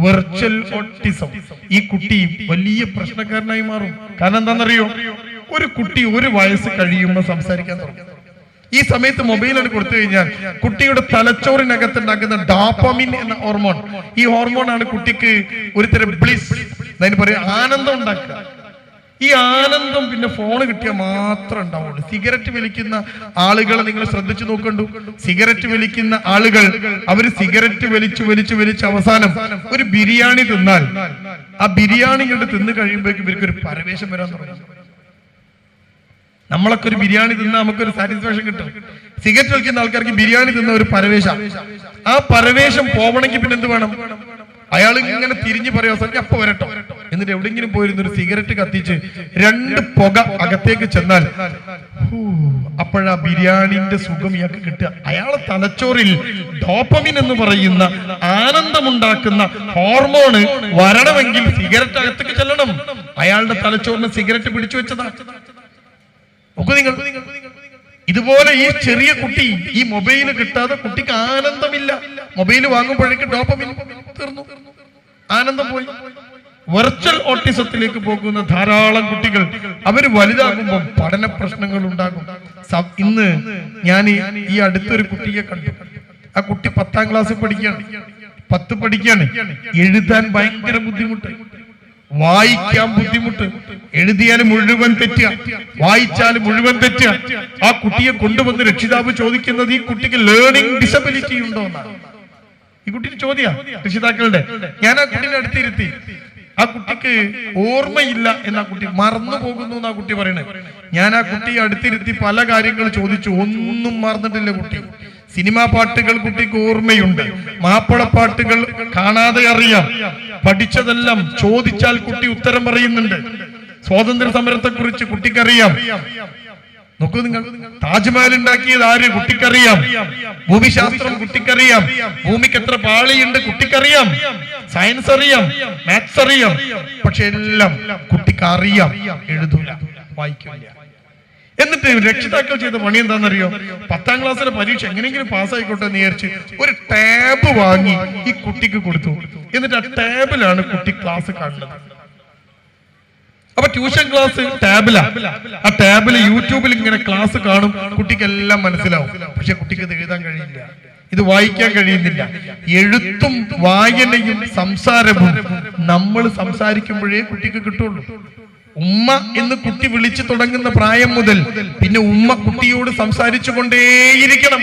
Virtual autism. ഈ കുട്ടി വലിയ പ്രശ്നക്കാരനായി മാറും. കാരണം എന്താണെന്നറിയോ? ഒരു കുട്ടി 1 വയസ്സ് കഴിയുമ്പോൾ സംസാരിക്കാൻ തുടങ്ങും. ഈ സമയത്ത് മൊബൈലാണ് കൊടുത്തു കഴിഞ്ഞാൽ കുട്ടിയുടെ തലച്ചോറിനകത്ത് ഉണ്ടാക്കുന്ന ഡോപ്പമിൻ എന്ന ഹോർമോൺ, ഈ ഹോർമോണാണ് കുട്ടിക്ക് ഒരു തരം ബ്ലിസ്, അതിന് പറയാം ആനന്ദം ഉണ്ടാക്കുക. ഈ ആനന്ദം പിന്നെ ഫോണ് കിട്ടിയാൽ മാത്രമേ ഉണ്ടാവുള്ളൂ. സിഗരറ്റ് വലിക്കുന്ന ആളുകളെ നിങ്ങൾ ശ്രദ്ധിച്ചു നോക്കണ്ടു. സിഗരറ്റ് വലിക്കുന്ന ആളുകൾ അവര് സിഗരറ്റ് വലിച്ച് അവസാനം ഒരു ബിരിയാണി തിന്നാൽ ആ ബിരിയാണി ഇങ്ങോട്ട് തിന്നു കഴിയുമ്പോഴേക്കും ഇവർക്കൊരു പരവേശം വരാൻ തുടങ്ങും. നമ്മളൊക്കെ ഒരു ബിരിയാണി തിന്നാൽ നമുക്കൊരു സാറ്റിസ്ഫാക്ഷൻ കിട്ടും. സിഗരറ്റ് വലിക്കുന്ന ആൾക്കാർക്ക് ബിരിയാണി തിന്ന ഒരു പരവേശം. ആ പരവേശം പോവണമെങ്കിൽ പിന്നെ എന്ത് വേണം? അയാൾ ഇങ്ങനെ തിരിഞ്ഞു പറയാ അപ്പൊ വരട്ടോ, എന്നിട്ട് എവിടെയെങ്കിലും പോയിരുന്ന ഒരു സിഗരറ്റ് കത്തിച്ച് 2 പുക അകത്തേക്ക് ചെന്നാൽ അപ്പോഴാ ബിരിയാണിന്റെ സുഖം ഇയാൾക്ക് കിട്ടുക. അയാളെ തലച്ചോറിൽ ഡോപ്പമിൻ എന്ന് പറയുന്ന ആനന്ദമുണ്ടാക്കുന്ന ഹോർമോണ് വരണമെങ്കിൽ സിഗരറ്റ് അകത്തേക്ക് ചെല്ലണം. അയാളുടെ തലച്ചോറിന് സിഗരറ്റ് പിടിച്ചു വെച്ചതാ. നിങ്ങൾ ഇതുപോലെ ഈ ചെറിയ കുട്ടി ഈ മൊബൈൽ കിട്ടാതെ കുട്ടിക്ക് ആനന്ദമില്ല. മൊബൈൽ വാങ്ങുമ്പോഴേക്ക് ഡോപ്പമിൻ തീർന്നു, ആനന്ദം പോയി. വെർച്വൽ ഓട്ടിസത്തിലേക്ക് പോകുന്ന ധാരാളം കുട്ടികൾ അവര് വലുതാകുമ്പോൾ പഠന പ്രശ്നങ്ങൾ ഉണ്ടാകും. ഇന്ന് ഞാൻ ഈ അടുത്തൊരു കുട്ടിയെ കണ്ടു. ആ കുട്ടി 10ാം ക്ലാസ് പഠിക്കുകയാണ്. 10 പഠിക്കുകയാണ്. എഴുതാൻ ഭയങ്കര ബുദ്ധിമുട്ട്, വായിക്കാൻ ബുദ്ധിമുട്ട്, എഴുതിയാൽ മുഴുവൻ തെറ്റുക, വായിച്ചാൽ മുഴുവൻ തെറ്റുക. ആ കുട്ടിയെ കൊണ്ടുവന്ന് രക്ഷിതാവ് ചോദിക്കുന്നത് ഈ കുട്ടിക്ക് ലേണിംഗ് ഡിസബിലിറ്റി ഉണ്ടോ എന്നാണ്. ഈ കുട്ടിയുടെ ചോദ്യ രക്ഷിതാക്കളുടെ. ഞാൻ ആ കുട്ടീനെ അടുത്തിരുത്തി. ആ കുട്ടിക്ക് ഓർമ്മയില്ല എന്നാ കുട്ടി, മറന്നു പോകുന്നു എന്നാ കുട്ടി പറയണത്. ഞാൻ ആ കുട്ടിയെ അടുത്തിരുത്തി പല കാര്യങ്ങൾ ചോദിച്ചു. ഒന്നും മറന്നിട്ടില്ല കുട്ടി. സിനിമാ പാട്ടുകൾ കുട്ടിക്ക് ഓർമ്മയുണ്ട്, മാപ്പിളപ്പാട്ടുകൾ കാണാതെ അറിയാം, പഠിച്ചതെല്ലാം ചോദിച്ചാൽ കുട്ടി ഉത്തരം പറയുന്നുണ്ട്. സ്വാതന്ത്ര്യ സമരത്തെ കുറിച്ച് കുട്ടിക്കറിയാം. നോക്കൂ നിങ്ങൾ, താജ്മഹൽ ഉണ്ടാക്കിയത് ആര്? കുട്ടിക്കറിയാം. ഭൂമിശാസ്ത്രം കുട്ടിക്കറിയാം. ഭൂമിക്ക് എത്ര പാളിയുണ്ട് കുട്ടിക്കറിയാം. സയൻസ് അറിയാം, മാത്സ് അറിയാം. പക്ഷെ എല്ലാം കുട്ടിക്ക് അറിയാം, എഴുതൂല, വായിക്കില്ല. എന്നിട്ട് രക്ഷിതാക്കൾ ചെയ്ത പണി എന്താണെന്നറിയോ? 10ാം ക്ലാസ്സിലെ പരീക്ഷ എങ്ങനെയെങ്കിലും പാസ്സായിക്കോട്ടെ എന്ന് വിചാരിച്ച് ഒരു ടാബ് വാങ്ങി ഈ കുട്ടിക്ക് കൊടുത്തു. എന്നിട്ട് ആ ടാബിലാണ് കുട്ടി ക്ലാസ് കാണുന്നത്. അപ്പൊ ട്യൂഷൻ ക്ലാസ് ടാബിലാ. ആ ടാബില് യൂട്യൂബിൽ ഇങ്ങനെ ക്ലാസ് കാണും. കുട്ടിക്ക് എല്ലാം മനസ്സിലാവും. പക്ഷെ കുട്ടിക്ക് ഇത് എഴുതാൻ കഴിയില്ല, ഇത് വായിക്കാൻ കഴിയുന്നില്ല. എഴുത്തും വായനയും സംസാരവും നമ്മൾ സംസാരിക്കുമ്പോഴേ കുട്ടിക്ക് കിട്ടുള്ളൂ. ഉമ്മ എന്ന് കുട്ടി വിളിച്ചു തുടങ്ങുന്ന പ്രായം മുതൽ പിന്നെ ഉമ്മ കുട്ടിയോട് സംസാരിച്ചു കൊണ്ടേയിരിക്കണം.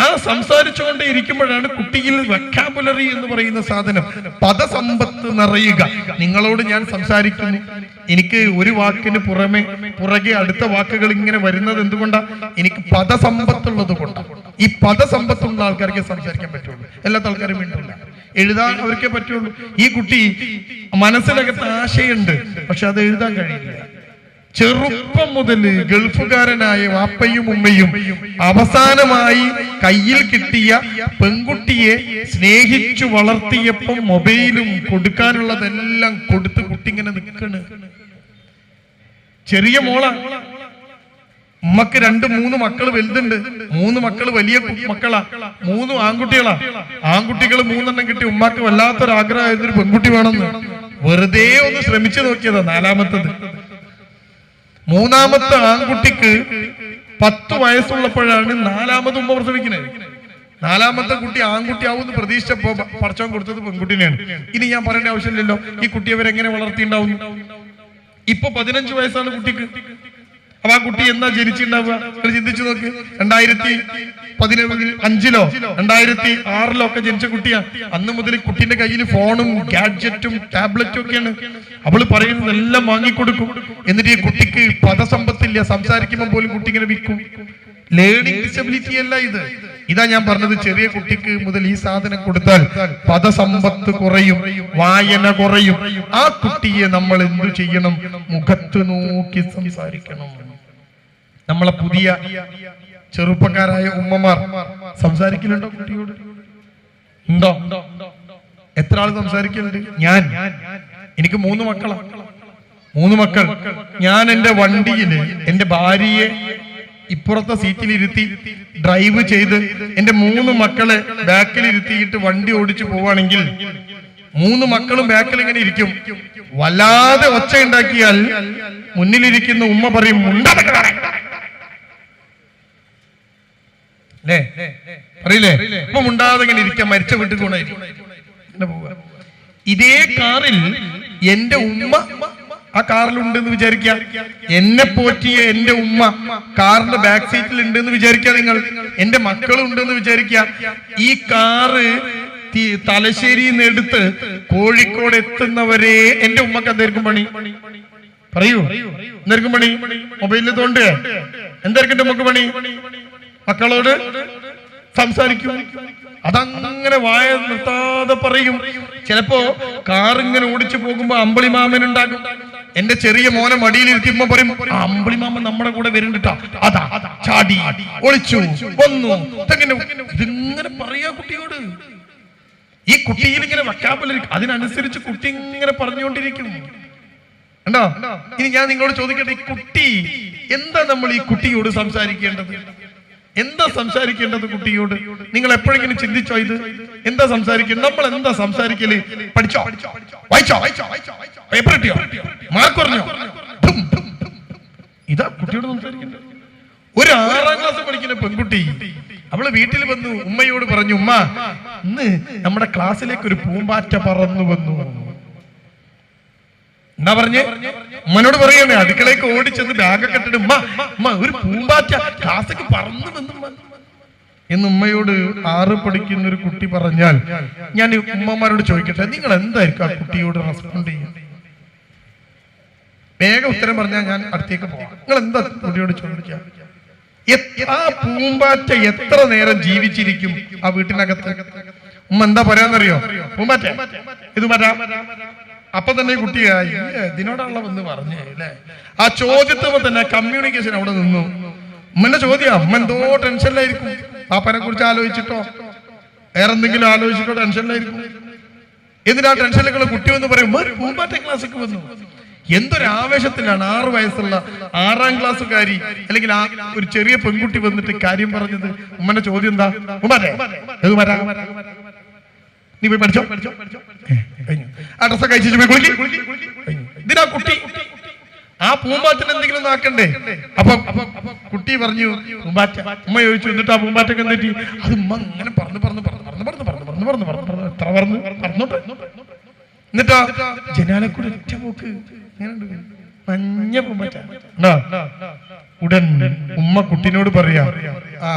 ആ സംസാരിച്ചുകൊണ്ടേ ഇരിക്കുമ്പോഴാണ് കുട്ടിയിൽ വൊക്കാബുലറി എന്ന് പറയുന്ന സാധനം, പദസമ്പത്ത് നിറയുക. നിങ്ങളോട് ഞാൻ സംസാരിക്കുന്നു, എനിക്ക് ഒരു വാക്കിന് പുറകെ അടുത്ത വാക്കുകൾ ഇങ്ങനെ വരുന്നത് എന്തുകൊണ്ടാ? എനിക്ക് പദസമ്പത്തുള്ളത് കൊണ്ടാണ്. ഈ പദസമ്പത്തുള്ള ആൾക്കാർക്ക് സംസാരിക്കാൻ പറ്റുള്ളൂ, എല്ലാത്ത ആൾക്കാരും വേണ്ടില്ല. എഴുതാൻ അവർക്കേ പറ്റുള്ളൂ. ഈ കുട്ടി മനസ്സിനകത്ത് ആശയുണ്ട്, പക്ഷെ അത് എഴുതാൻ കഴിയില്ല. ചെറുപ്പം മുതൽ ഗൾഫുകാരനായ വാപ്പയും ഉമ്മയും അവസാനമായി കയ്യിൽ കിട്ടിയ പെൺകുട്ടിയെ സ്നേഹിച്ചു വളർത്തിയപ്പം മൊബൈലും കൊടുക്കാനുള്ളതെല്ലാം കൊടുത്ത് കുട്ടി ഇങ്ങനെ നിൽക്കണ്. ചെറിയ മോള. ഉമ്മക്ക് 2-3 മക്കൾ വലുതുണ്ട്. 3 മക്കൾ വലിയ മക്കളാ. 3 ആൺകുട്ടികളാ. ആൺകുട്ടികൾ 3 കിട്ടി. ഉമ്മക്ക് വല്ലാത്തൊരു ആഗ്രഹമായിരുന്നു ഒരു പെൺകുട്ടി വേണമെന്ന്. വെറുതെ ഒന്ന് ശ്രമിച്ചു നോക്കിയതാ. 4ാമത്തത്. 3ാമത്തെ ആൺകുട്ടിക്ക് 10 വയസ്സുള്ളപ്പോഴാണ് 4ാമത് ഉമ്മ പ്രസവിക്കുന്നത്. 4ാമത്തെ കുട്ടി ആൺകുട്ടിയാവുമെന്ന് പ്രതീക്ഷിച്ചപ്പോ പടച്ചവൻ കൊടുത്തത് പെൺകുട്ടിനെയാണ്. ഇനി ഞാൻ പറയേണ്ട ആവശ്യമില്ലല്ലോ ഈ കുട്ടി അവരെങ്ങനെ വളർത്തിയിട്ടുണ്ടാവുന്നു. ഇപ്പൊ 15 വയസ്സാണ് കുട്ടിക്ക്. അപ്പൊ ആ കുട്ടി എന്നാ ജനിച്ചിട്ടുണ്ടാവുക? ചിന്തിച്ചു നോക്ക്. 2015-ലോ 2006-ലോ ഒക്കെ ജനിച്ച കുട്ടിയാ. അന്ന് മുതൽ കുട്ടീന്റെ കയ്യിൽ ഫോണും ഗാഡ്ജറ്റും ടാബ്ലറ്റും ഒക്കെയാണ്. അവള് പറയുന്നതെല്ലാം വാങ്ങിക്കൊടുക്കും. എന്നിട്ട് ഈ കുട്ടിക്ക് പദസമ്പത്തില്ല, സംസാരിക്കുമ്പോൾ പോലും കുട്ടി ഇങ്ങനെ വിൽക്കും. ലേണിംഗ് ഡിസബിലിറ്റി അല്ല ഇത്. ഇതാ ഞാൻ പറഞ്ഞത്, ചെറിയ കുട്ടിക്ക് മുതൽ ഈ സാധനം കൊടുത്താൽ പദസമ്പത്ത് കുറയും, വായന കുറയും. ആ കുട്ടിയെ നമ്മൾ എന്തു ചെയ്യണം? മുഖത്ത് നോക്കി സംസാരിക്കണം. നമ്മളെ പുതിയ ചെറുപ്പക്കാരായ ഉമ്മമാർ സംസാരിക്കലുണ്ടോ കുട്ടിയോട്? ഉണ്ടോ? എത്ര ആൾ സംസാരിക്കലുണ്ട്? എനിക്ക് 3 മക്കളാണ്. 3 മക്കൾ. ഞാൻ എന്റെ വണ്ടിയില് എന്റെ ഭാര്യയെ ഇപ്പുറത്തെ സീറ്റിലിരുത്തി ഡ്രൈവ് ചെയ്ത് എന്റെ 3 മക്കളെ ബാക്കിലിരുത്തിയിട്ട് വണ്ടി ഓടിച്ചു പോവാണെങ്കിൽ 3 മക്കളും ബാക്കിൽ ഇങ്ങനെ ഇരിക്കും. വല്ലാതെ ഒച്ച ഉണ്ടാക്കിയാൽ മുന്നിലിരിക്കുന്ന ഉമ്മ പറയും പറയില്ലേ? അപ്പൊ മുണ്ടാതെ ഇങ്ങനെ ഇരിക്കാൻ മരിച്ച വീട്ടിൽ കൊണ്ടായിരിക്കും. ഇതേ കാറിൽ എന്റെ ഉമ്മ ആ കാറിലുണ്ടെന്ന് വിചാരിക്കുക. എന്നെ പോറ്റിയ എന്റെ ഉമ്മ കാറിന്റെ ബാക്ക് സീറ്റിൽ ഉണ്ടെന്ന് വിചാരിക്കുക. നിങ്ങൾ എന്റെ മക്കളുണ്ടെന്ന് വിചാരിക്കുക. ഈ കാറ് തലശ്ശേരിയിൽ നിന്ന് എടുത്ത് കോഴിക്കോട് എത്തുന്നവരെ എന്റെ ഉമ്മക്ക് എന്തായിരിക്കും പണി? പറയൂ, എന്തായിരിക്കും പണി? മൊബൈലിൽ തോണ്ട് എന്തായിരിക്കും എന്റെ ഉമ്മക്ക് പണി? മക്കളോട് സംസാരിക്കും. അതങ്ങനെ വായ നിർത്താതെ പറയും. ചിലപ്പോ കാറിങ്ങനെ ഓടിച്ചു പോകുമ്പോ അമ്പിളിമാമൻ ഉണ്ടാകും. എന്റെ ചെറിയ മോനെ മടിയിലിരുത്തി ഉമ്മ പറയും, അമ്പിളിമാമൻ നമ്മുടെ കൂടെ വരുന്നുണ്ടാ, അതാ ചാടി ഒളിച്ചു വന്നു. ഇതിങ്ങനെ പറയാ കുട്ടിയോട്. ഈ കുട്ടിയിൽ ഇങ്ങനെ വക്കാബുലറി അതിനനുസരിച്ച് കുട്ടി ഇങ്ങനെ പറഞ്ഞുകൊണ്ടിരിക്കും. കണ്ടോ? ഇനി ഞാൻ നിങ്ങളോട് ചോദിക്കട്ടെ, ഈ കുട്ടി എന്താ നമ്മൾ ഈ കുട്ടിയോട് സംസാരിക്കേണ്ടത്? എന്താ സംസാരിക്കേണ്ടത് കുട്ടിയോട്? നിങ്ങൾ എപ്പോഴെങ്കിലും ചിന്തിച്ചോ? ഇത് എന്താ സംസാരിക്കേണ്ടത്? നമ്മൾ എന്താ സംസാരിക്കല്? പഠിച്ചോ, വായിച്ചോ, പേപ്പർ കിട്ടിയോ, മാർക്ക് പറഞ്ഞോ? ഇതാ കുട്ടിയോട് സംസാരിക്കേണ്ടത്. ഒരു 6ാം ക്ലാസ് പഠിക്കുന്ന പെൺകുട്ടി അവള് വീട്ടിൽ വന്നു ഉമ്മയോട് പറഞ്ഞു, ഉമ്മ ഇന്ന് നമ്മുടെ ക്ലാസ്സിലേക്ക് ഒരു പൂമ്പാറ്റ പറന്നു വന്നു. എന്താ പറഞ്ഞേ? ഉമ്മനോട് പറയണേ, അടുക്കളയ്ക്ക് ഓടിച്ചെന്ന് ബാഗൊക്കെ ഇട്ടിട്ട് ഉമ്മ ഒരു പൂമ്പാറ്റ ക്ലാസ്സിലേക്ക് പറന്നു വന്നു എന്ന് ഉമ്മയോട് 6 പഠിക്കുന്ന ഒരു കുട്ടി പറഞ്ഞാൽ ഞാൻ ഉമ്മമാരോട് ചോദിക്കട്ടെ, നിങ്ങൾ എന്തായിരിക്കും ആ കുട്ടിയോട് റെസ്പോണ്ട് ചെയ്യുക? വേഗം ഉത്തരം പറഞ്ഞാൽ ഞാൻ അടുത്തേക്ക് പോകാം. നിങ്ങൾ എന്താ കുട്ടിയോട് ചോദിക്കുക? ആ പൂമ്പാറ്റ എത്ര നേരം ജീവിച്ചിരിക്കും ആ വീട്ടിനകത്ത്? ഉമ്മ എന്താ പറയാന്നറിയോ? പൂമ്പാറ്റ ഇത് വരാം. അപ്പൊ തന്നെ കുട്ടിയായി ഇതിനോടാണല്ലോ വന്ന് പറഞ്ഞേ അല്ലേ? ആ ചോദ്യത്തുമ്പോ തന്നെ കമ്മ്യൂണിക്കേഷൻ അവിടെ നിന്നു. ഉമ്മന്റെ ചോദ്യം, അമ്മ എന്തോ ടെൻഷനിലായിരിക്കും. പാപ്പനെ കുറിച്ച് ആലോചിച്ചിട്ടോ വേറെന്തെങ്കിലും ആലോചിച്ചിട്ടോ ടെൻഷനിലായിരിക്കും. എന്തിനാ ടെൻഷനിലുള്ള കുട്ടി എന്ന് പറയും പൂമ്പാറ്റ ക്ലാസ്സിക്ക് വന്നു. എന്തൊരു ആവേശത്തിലാണ് 6 വയസ്സുള്ള 6ാം ക്ലാസ്സുകാരി അല്ലെങ്കിൽ ആ ഒരു ചെറിയ പെൺകുട്ടി വന്നിട്ട് കാര്യം പറഞ്ഞത്. ഉമ്മന്റെ ചോദ്യം എന്താ? നീ പോയി പഠിച്ചോ, ആ ഡ്രസ്സൊക്കെ അയച്ചു പോയി കുളിക്ക്. ഇതിനാ കുട്ടി ആ പൂമ്പാറ്റന് എന്തെങ്കിലും നാക്കണ്ടേ? അപ്പൊ കുട്ടി പറഞ്ഞു പൂമ്പാറ്റ. ഉമ്മ ചോദിച്ചു, എന്നിട്ട് ആ പൂമ്പാറ്റക്ക് എന്തെറ്റി? അത് ഉമ്മ ഇങ്ങനെ പറഞ്ഞു എത്ര പറഞ്ഞോട്ടെ. എന്നിട്ടോ ജനാലക്കൂടെ ഒറ്റ പോക്ക് മഞ്ഞ പൂമ്പാറ്റ. ഉടൻ ഉമ്മ കുട്ടിനോട് പറയാ, ആ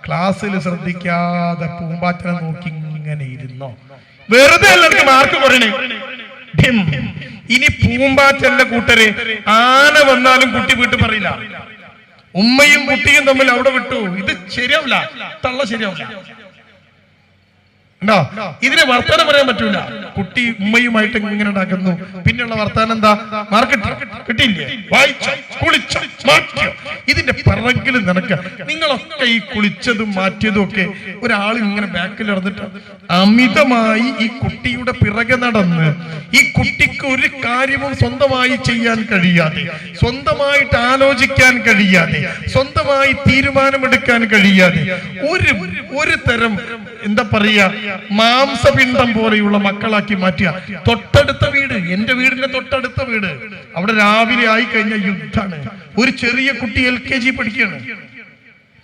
ക്ലാസ്സിൽ ശ്രദ്ധിക്കാതെ പൂമ്പാറ്റനെ നോക്കി ഇങ്ങനെ ഇരുന്നോ? വെറുതെ എല്ലാവർക്കും മാർക്ക് പറയണേ. ഇനി പൂമ്പാറ്റല്ല കൂട്ടരെ, ആന വന്നാലും കുട്ടി വീട്ടിൽ പറയില്ല. ഉമ്മയും കുട്ടിയും തമ്മിൽ അവിടെ വിട്ടു. ഇത് ശരിയാവില്ല, തള്ള ശരിയാവില്ല. ഉണ്ടോ? ഇതിന് വർത്താനം പറയാൻ പറ്റൂല. കുട്ടി ഉമ്മയുമായിട്ട് ഇങ്ങനെ ഉണ്ടാക്കുന്നു. പിന്നെയുള്ള വർത്താനം എന്താ? മാർക്ക് കിട്ടിയില്ലേ, വായിച്ചോ, കുളിച്ചോ, മാറ്റിയോ? ഇതിന്റെ പിറകിൽ നടക്കുക. നിങ്ങളൊക്കെ ഈ കുളിച്ചതും മാറ്റിയതും ഒക്കെ ഒരാൾ ഇങ്ങനെ ബാക്കിൽ നടന്നിട്ട് അമിതമായി ഈ കുട്ടിയുടെ പിറകെ നടന്ന് ഈ കുട്ടിക്ക് ഒരു കാര്യവും സ്വന്തമായി ചെയ്യാൻ കഴിയാതെ, സ്വന്തമായിട്ട് ആലോചിക്കാൻ കഴിയാതെ, സ്വന്തമായി തീരുമാനമെടുക്കാൻ കഴിയാതെ ഒരു തരം എന്താ പറയാ മാംസപിണ്ഡം പോലെയുള്ള മക്കളാക്കി മാറ്റിയ. തൊട്ടടുത്ത വീട്, എന്റെ വീടിന്റെ തൊട്ടടുത്ത വീട്, അവിടെ രാവിലെ ആയി കഴിഞ്ഞ യുദ്ധാണ്. ഒരു ചെറിയ കുട്ടി LKG പഠിക്കുകയാണ്.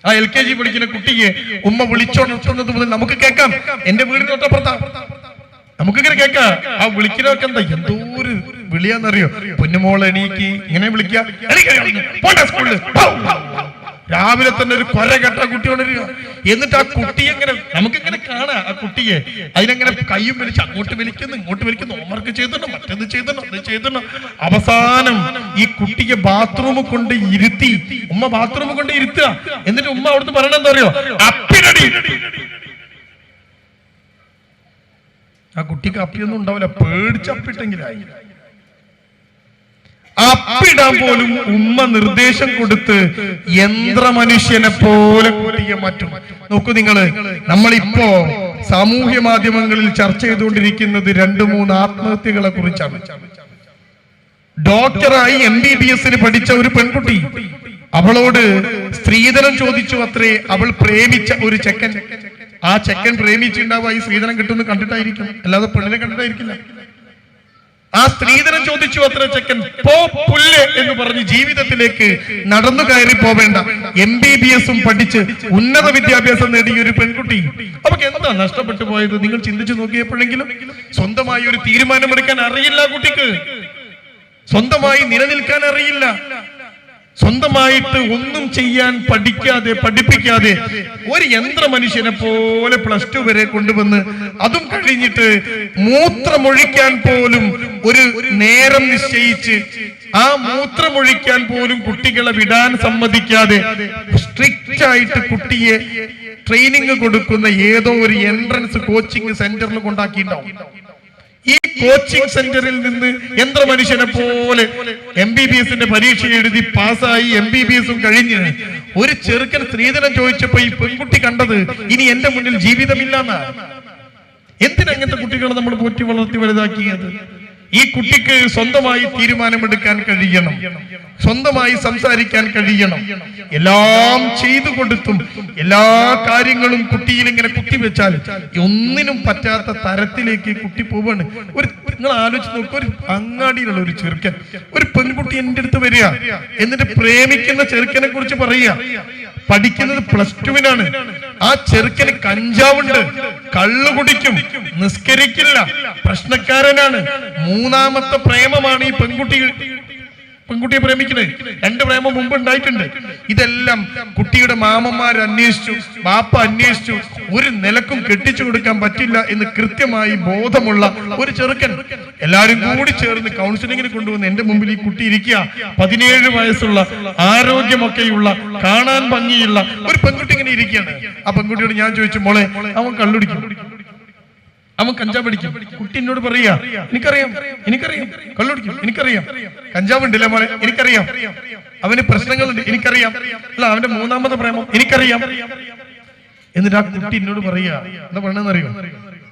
ആ LKG പഠിക്കുന്ന കുട്ടിയെ ഉമ്മ വിളിച്ചോണർത്തുന്നത് മുതൽ നമുക്ക് കേൾക്കാം. എന്റെ വീടിന് തൊട്ടപ്പുറത്താ, നമുക്കിങ്ങനെ കേൾക്കാം. ആ വിളിക്കുന്നതൊക്കെ എന്താ, എന്തോ ഒരു വിളിയാന്നറിയോ? പൊന്നുമോൾ എണീക്ക്, ഇങ്ങനെ വിളിക്കുക. രാവിലെ തന്നെ ഒരു കൊര കെട്ട കുട്ടി കൊണ്ടിരിക്കുക. എന്നിട്ട് ആ കുട്ടിയെ ഇങ്ങനെ നമുക്കിങ്ങനെ കാണാം. ആ കുട്ടിയെ അതിനെങ്ങനെ കയ്യും വലിച്ച് അങ്ങോട്ട് വലിക്കുന്നു, ഇങ്ങോട്ട് വലിക്കുന്നു, ഹോംവർക്ക് ചെയ്തിട്ടുണ്ടോ, മറ്റേത് ചെയ്തിട്ടുണ്ടോ, അത് ചെയ്തിട്ടുണ്ടോ. അവസാനം ഈ കുട്ടിയെ ബാത്റൂമിൽ കൊണ്ട് ഇരുത്തി, ഉമ്മ ബാത്റൂമിൽ കൊണ്ട് ഇരുത്തുക. എന്നിട്ട് ഉമ്മ അവിടുന്ന് പറയണ എന്താ അറിയോ? അപ്പിനടി. ആ കുട്ടിക്ക് അപ്പിയൊന്നും ഉണ്ടാവില്ല, പേടിച്ചപ്പിട്ടെങ്കിലായി. അപ്പിടാൻ പോലും ഉമ്മ നിർദ്ദേശം കൊടുത്ത് യന്ത്രമനുഷ്യനെ പോലെ കുട്ടിയെ മാറ്റും. നോക്കൂ നിങ്ങള്, നമ്മളിപ്പോ സാമൂഹ്യ മാധ്യമങ്ങളിൽ ചർച്ച ചെയ്തുകൊണ്ടിരിക്കുന്നത് 2-3 ആത്മഹത്യകളെ കുറിച്ചാണ്. ഡോക്ടറായി MBBS പഠിച്ച ഒരു പെൺകുട്ടി, അവളോട് സ്ത്രീധനം ചോദിച്ചു അത്രേ. അവൾ പ്രേമിച്ച ഒരു ചെക്കൻ, ആ ചെക്കൻ പ്രേമിച്ചിട്ടുണ്ടാവുക ഈ സ്ത്രീധനം കിട്ടുമെന്ന് കണ്ടിട്ടായിരിക്കും, അല്ലാതെ പെണ്ണിനെ കണ്ടിട്ടായിരിക്കില്ല. ആ സ്ത്രീധനം ചോദിച്ചു അത്ര ചെക്കൻ. പുല്ല് എന്ന് പറഞ്ഞ് ജീവിതത്തിലേക്ക് നടന്നു കയറി പോവേണ്ട MBBS പഠിച്ച് ഉന്നത വിദ്യാഭ്യാസം നേടിയ ഒരു പെൺകുട്ടി, അവർക്ക് എന്താ നഷ്ടപ്പെട്ടു പോയത്? നിങ്ങൾ ചിന്തിച്ചു നോക്കിയപ്പോഴെങ്കിലും സ്വന്തമായി ഒരു തീരുമാനമെടുക്കാൻ അറിയില്ല കുട്ടിക്ക്, സ്വന്തമായി നിലനിൽക്കാൻ അറിയില്ല, സ്വന്തമായിട്ട് ഒന്നും ചെയ്യാൻ പഠിപ്പിക്കാതെ ഒരു യന്ത്ര മനുഷ്യനെ പോലെ +2 വരെ കൊണ്ടുവന്ന്, അതും കഴിഞ്ഞിട്ട് മൂത്രമൊഴിക്കാൻ പോലും ഒരു നേരം നിശ്ചയിച്ച്, ആ മൂത്രമൊഴിക്കാൻ പോലും കുട്ടികളെ വിടാൻ സമ്മതിക്കാതെ സ്ട്രിക്റ്റ് ആയിട്ട് കുട്ടിയെ ട്രെയിനിങ് കൊടുക്കുന്ന ഏതോ ഒരു എൻട്രൻസ് കോച്ചിങ് സെന്ററിൽ കൊണ്ടാക്കിയിട്ടുണ്ടാവും. ഈ കോച്ചിങ് സെന്ററിൽ നിന്ന് യന്ത്ര മനുഷ്യനെ പോലെ MBBS പരീക്ഷ എഴുതി പാസ്സായി MBBS കഴിഞ്ഞ് ഒരു ചെറുക്കൻ സ്ത്രീധനം ചോദിച്ചപ്പോ ഈ പെൺകുട്ടി കണ്ടത് ഇനി എന്റെ മുന്നിൽ ജീവിതമില്ലെന്നാ. എന്തിനങ്ങനത്തെ കുട്ടികളെ നമ്മൾ പോറ്റി വളർത്തി വലുതാക്കിയത്? ഈ കുട്ടിക്ക് സ്വന്തമായി തീരുമാനമെടുക്കാൻ കഴിയണം, സ്വന്തമായി സംസാരിക്കാൻ കഴിയണം. എല്ലാം ചെയ്തു കൊടുത്തും എല്ലാ കാര്യങ്ങളും കുട്ടിയിൽ ഇങ്ങനെ കുത്തിവെച്ചാൽ ഒന്നിനും പറ്റാത്ത തരത്തിലേക്ക് കുട്ടി പോവാണ്. നിങ്ങൾ ആലോചിച്ച് നോക്കുക, ഒരു അങ്ങാടിയിലുള്ള ഒരു ചെറുക്കൻ, ഒരു പെൺകുട്ടി എന്റെ അടുത്ത് വരിക, എന്നിട്ട് പ്രേമിക്കുന്ന ചെറുക്കനെ കുറിച്ച് പറയുക. പഠിക്കുന്നത് +2-നാണ്. ആ ചെറുക്കന് കഞ്ചാവുണ്ട്, കള്ളു കുടിക്കും, നിസ്കരിക്കില്ല, പ്രശ്നക്കാരനാണ്. 3ാമത്തെ പ്രേമമാണ് ഈ പെൺകുട്ടിയെ പ്രേമിക്കുന്നത്. 2 പ്രേമം മുമ്പ് ഉണ്ടായിട്ടുണ്ട്. ഇതെല്ലാം കുട്ടിയുടെ മാമന്മാർ അന്വേഷിച്ചു, ബാപ്പ അന്വേഷിച്ചു, ഒരു നിലക്കും കെട്ടിച്ചു കൊടുക്കാൻ പറ്റില്ല എന്ന് കൃത്യമായി ബോധമുള്ള ഒരു ചെറുക്കൻ എല്ലാരും കൂടി ചേർന്ന് കൗൺസിലിങ്ങിന് കൊണ്ടുവന്ന് എന്റെ മുമ്പിൽ ഈ കുട്ടി ഇരിക്കുക. 17 വയസ്സുള്ള, ആരോഗ്യമൊക്കെയുള്ള, കാണാൻ ഭംഗിയുള്ള ഒരു പെൺകുട്ടി ഇങ്ങനെ ഇരിക്കുകയാണ്. ആ പെൺകുട്ടിയോട് ഞാൻ ചോദിച്ചു, മോളെ അവൻ കള്ളുടിക്കും, അവൻ കഞ്ചാവ് പിടിക്കും. കുട്ടി എന്നോട് പറയാ, എനിക്കറിയാം കള്ളുടിക്കും, എനിക്കറിയാം. കഞ്ചാവ് ഉണ്ടല്ലേ മോളെ, എനിക്കറിയാം. അവന് പ്രശ്നങ്ങളുണ്ട്, എനിക്കറിയാം. അല്ല, അവന്റെ 3ാമത്തെ പ്രേമം എനിക്കറിയാം. എന്നിട്ട് ആ കുട്ടി എന്നോട് പറയാ, എന്താ പറയണെന്നറിയോ?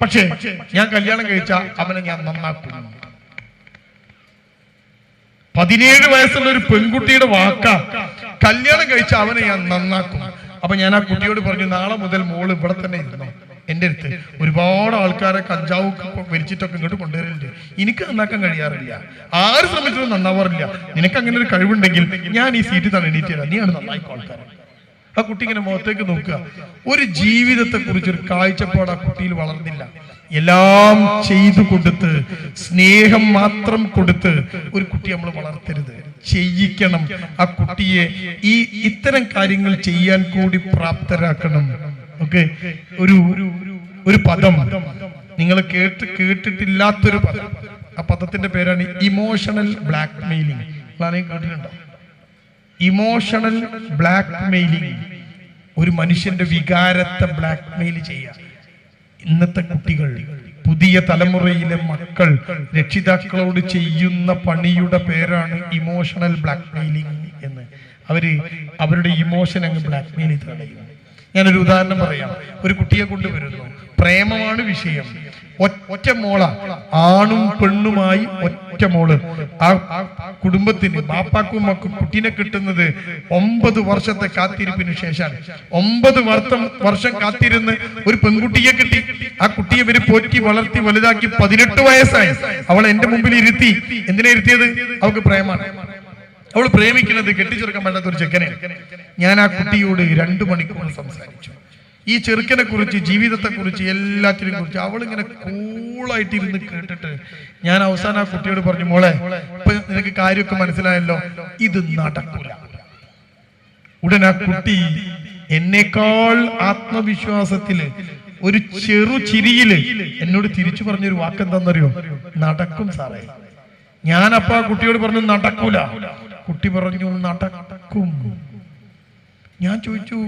പക്ഷേ ഞാൻ കല്യാണം കഴിച്ച അവനെ ഞാൻ നന്നാക്കും. 17 വയസ്സുള്ള ഒരു പെൺകുട്ടിയുടെ വാക്കാ, കല്യാണം കഴിച്ച അവനെ ഞാൻ നന്നാക്കും. അപ്പൊ ഞാൻ ആ കുട്ടിയോട് പറഞ്ഞു, നാളെ മുതൽ മോള് ഇവിടെ തന്നെ ഇരുന്നോ. എന്റെ അടുത്ത് ഒരുപാട് ആൾക്കാരെ കഞ്ചാവ് വലിച്ചിട്ടൊക്കെ ഇങ്ങോട്ട് കൊണ്ടുവരലുണ്ട്, എനിക്ക് നന്നാക്കാൻ കഴിയാറില്ല, ആര് ശ്രമിച്ചതും നന്നാവാറില്ല. നിനക്ക് അങ്ങനെ ഒരു കഴിവുണ്ടെങ്കിൽ ഞാൻ ഈ സീറ്റിൽ തന്നെ എണീറ്റ് തരാം, നീയാണ് നന്നായിക്കോ ആൾക്കാർ. ആ കുട്ടി ഇങ്ങനെ മുഖത്തേക്ക് നോക്കുക. ഒരു ജീവിതത്തെ കുറിച്ചൊരു കാഴ്ചപ്പാട് ആ കുട്ടിയിൽ വളർന്നില്ല. എല്ലാം ചെയ്തു കൊടുത്ത്, സ്നേഹം മാത്രം കൊടുത്ത് ഒരു കുട്ടി നമ്മൾ വളർത്തരുത്, ചെയ്യിക്കണം. ആ കുട്ടിയെ ഇത്തരം കാര്യങ്ങൾ ചെയ്യാൻ കൂടി പ്രാപ്തരാക്കണം. ഓക്കെ, ഒരു പദം നിങ്ങൾ കേട്ടിട്ടില്ലാത്തൊരു പദം. ആ പദത്തിന്റെ പേരാണ് ഇമോഷണൽ ബ്ലാക്ക് മെയിലിംഗ്. കേട്ടിട്ടുണ്ടോ? Emotional black mailing. ഒരു മനുഷ്യന്റെ വികാരത്തെ ബ്ലാക്ക് മെയിൽ ചെയ്യുക. ഇന്നത്തെ കുട്ടികൾ, പുതിയ തലമുറയിലെ മക്കൾ രക്ഷിതാക്കളോട് ചെയ്യുന്ന പണിയുടെ പേരാണ് ഇമോഷണൽ ബ്ലാക്ക് മെയിലിംഗ് എന്ന്. അവരുടെ ഇമോഷൻ അങ്ങ് ബ്ലാക്ക് മെയിൽ ചെയ്ത് കളയും. ഞാനൊരു ഉദാഹരണം പറയാം. ഒരു കുട്ടിയെ കൊണ്ടുവരുന്നു, പ്രേമമാണ് വിഷയം. ഒറ്റ മോള, ആണും പെണ്ണുമായി ഒറ്റ മോള്. ആ കുടുംബത്തിന്, ബാപ്പാക്കും മക്കും കുട്ടീനെ കിട്ടുന്നത് 9 വർഷത്തെ കാത്തിരിപ്പിന് ശേഷമാണ്. 9 വർഷം കാത്തിരുന്ന് ഒരു പെൺകുട്ടിയെ കിട്ടി. ആ കുട്ടിയെ ഇവര് പോറ്റി വളർത്തി വലുതാക്കി 18 വയസ്സായി. അവളെ എന്റെ മുമ്പിൽ ഇരുത്തി. എന്തിനാ ഇരുത്തിയത്? അവൾക്ക് പ്രേമാണ്. അവൾ പ്രേമിക്കുന്നത് കെട്ടിച്ചെറുക്കാൻ പറ്റാത്ത ഒരു ചെക്കനെ. ഞാൻ ആ കുട്ടിയോട് 2 മണിക്കൂർ സംസാരിച്ചു. ഈ ചെറുക്കനെ കുറിച്ച്, ജീവിതത്തെ കുറിച്ച്, എല്ലാത്തിനെ കുറിച്ച് അവളിങ്ങനെ കൂളായിട്ട് ഇരുന്ന് കേട്ടിട്ട് ഞാൻ അവസാനം ആ കുട്ടിയോട് പറഞ്ഞു, മോളെ ഇപ്പൊ നിനക്ക് കാര്യമൊക്കെ മനസ്സിലായല്ലോ, ഇത് നടക്കൂല. ഉടനെ ആ കുട്ടി എന്നേക്കാൾ ആത്മവിശ്വാസത്തില്, ഒരു ചെറു ചിരിയില് എന്നോട് തിരിച്ചു പറഞ്ഞൊരു വാക്കെന്താന്നറിയോ? നടക്കും സാറേ. ഞാനപ്പ ആ കുട്ടിയോട് പറഞ്ഞു നടക്കൂല. കുട്ടി പറഞ്ഞു നടക്കും. ഞാൻ ചോദിച്ചു,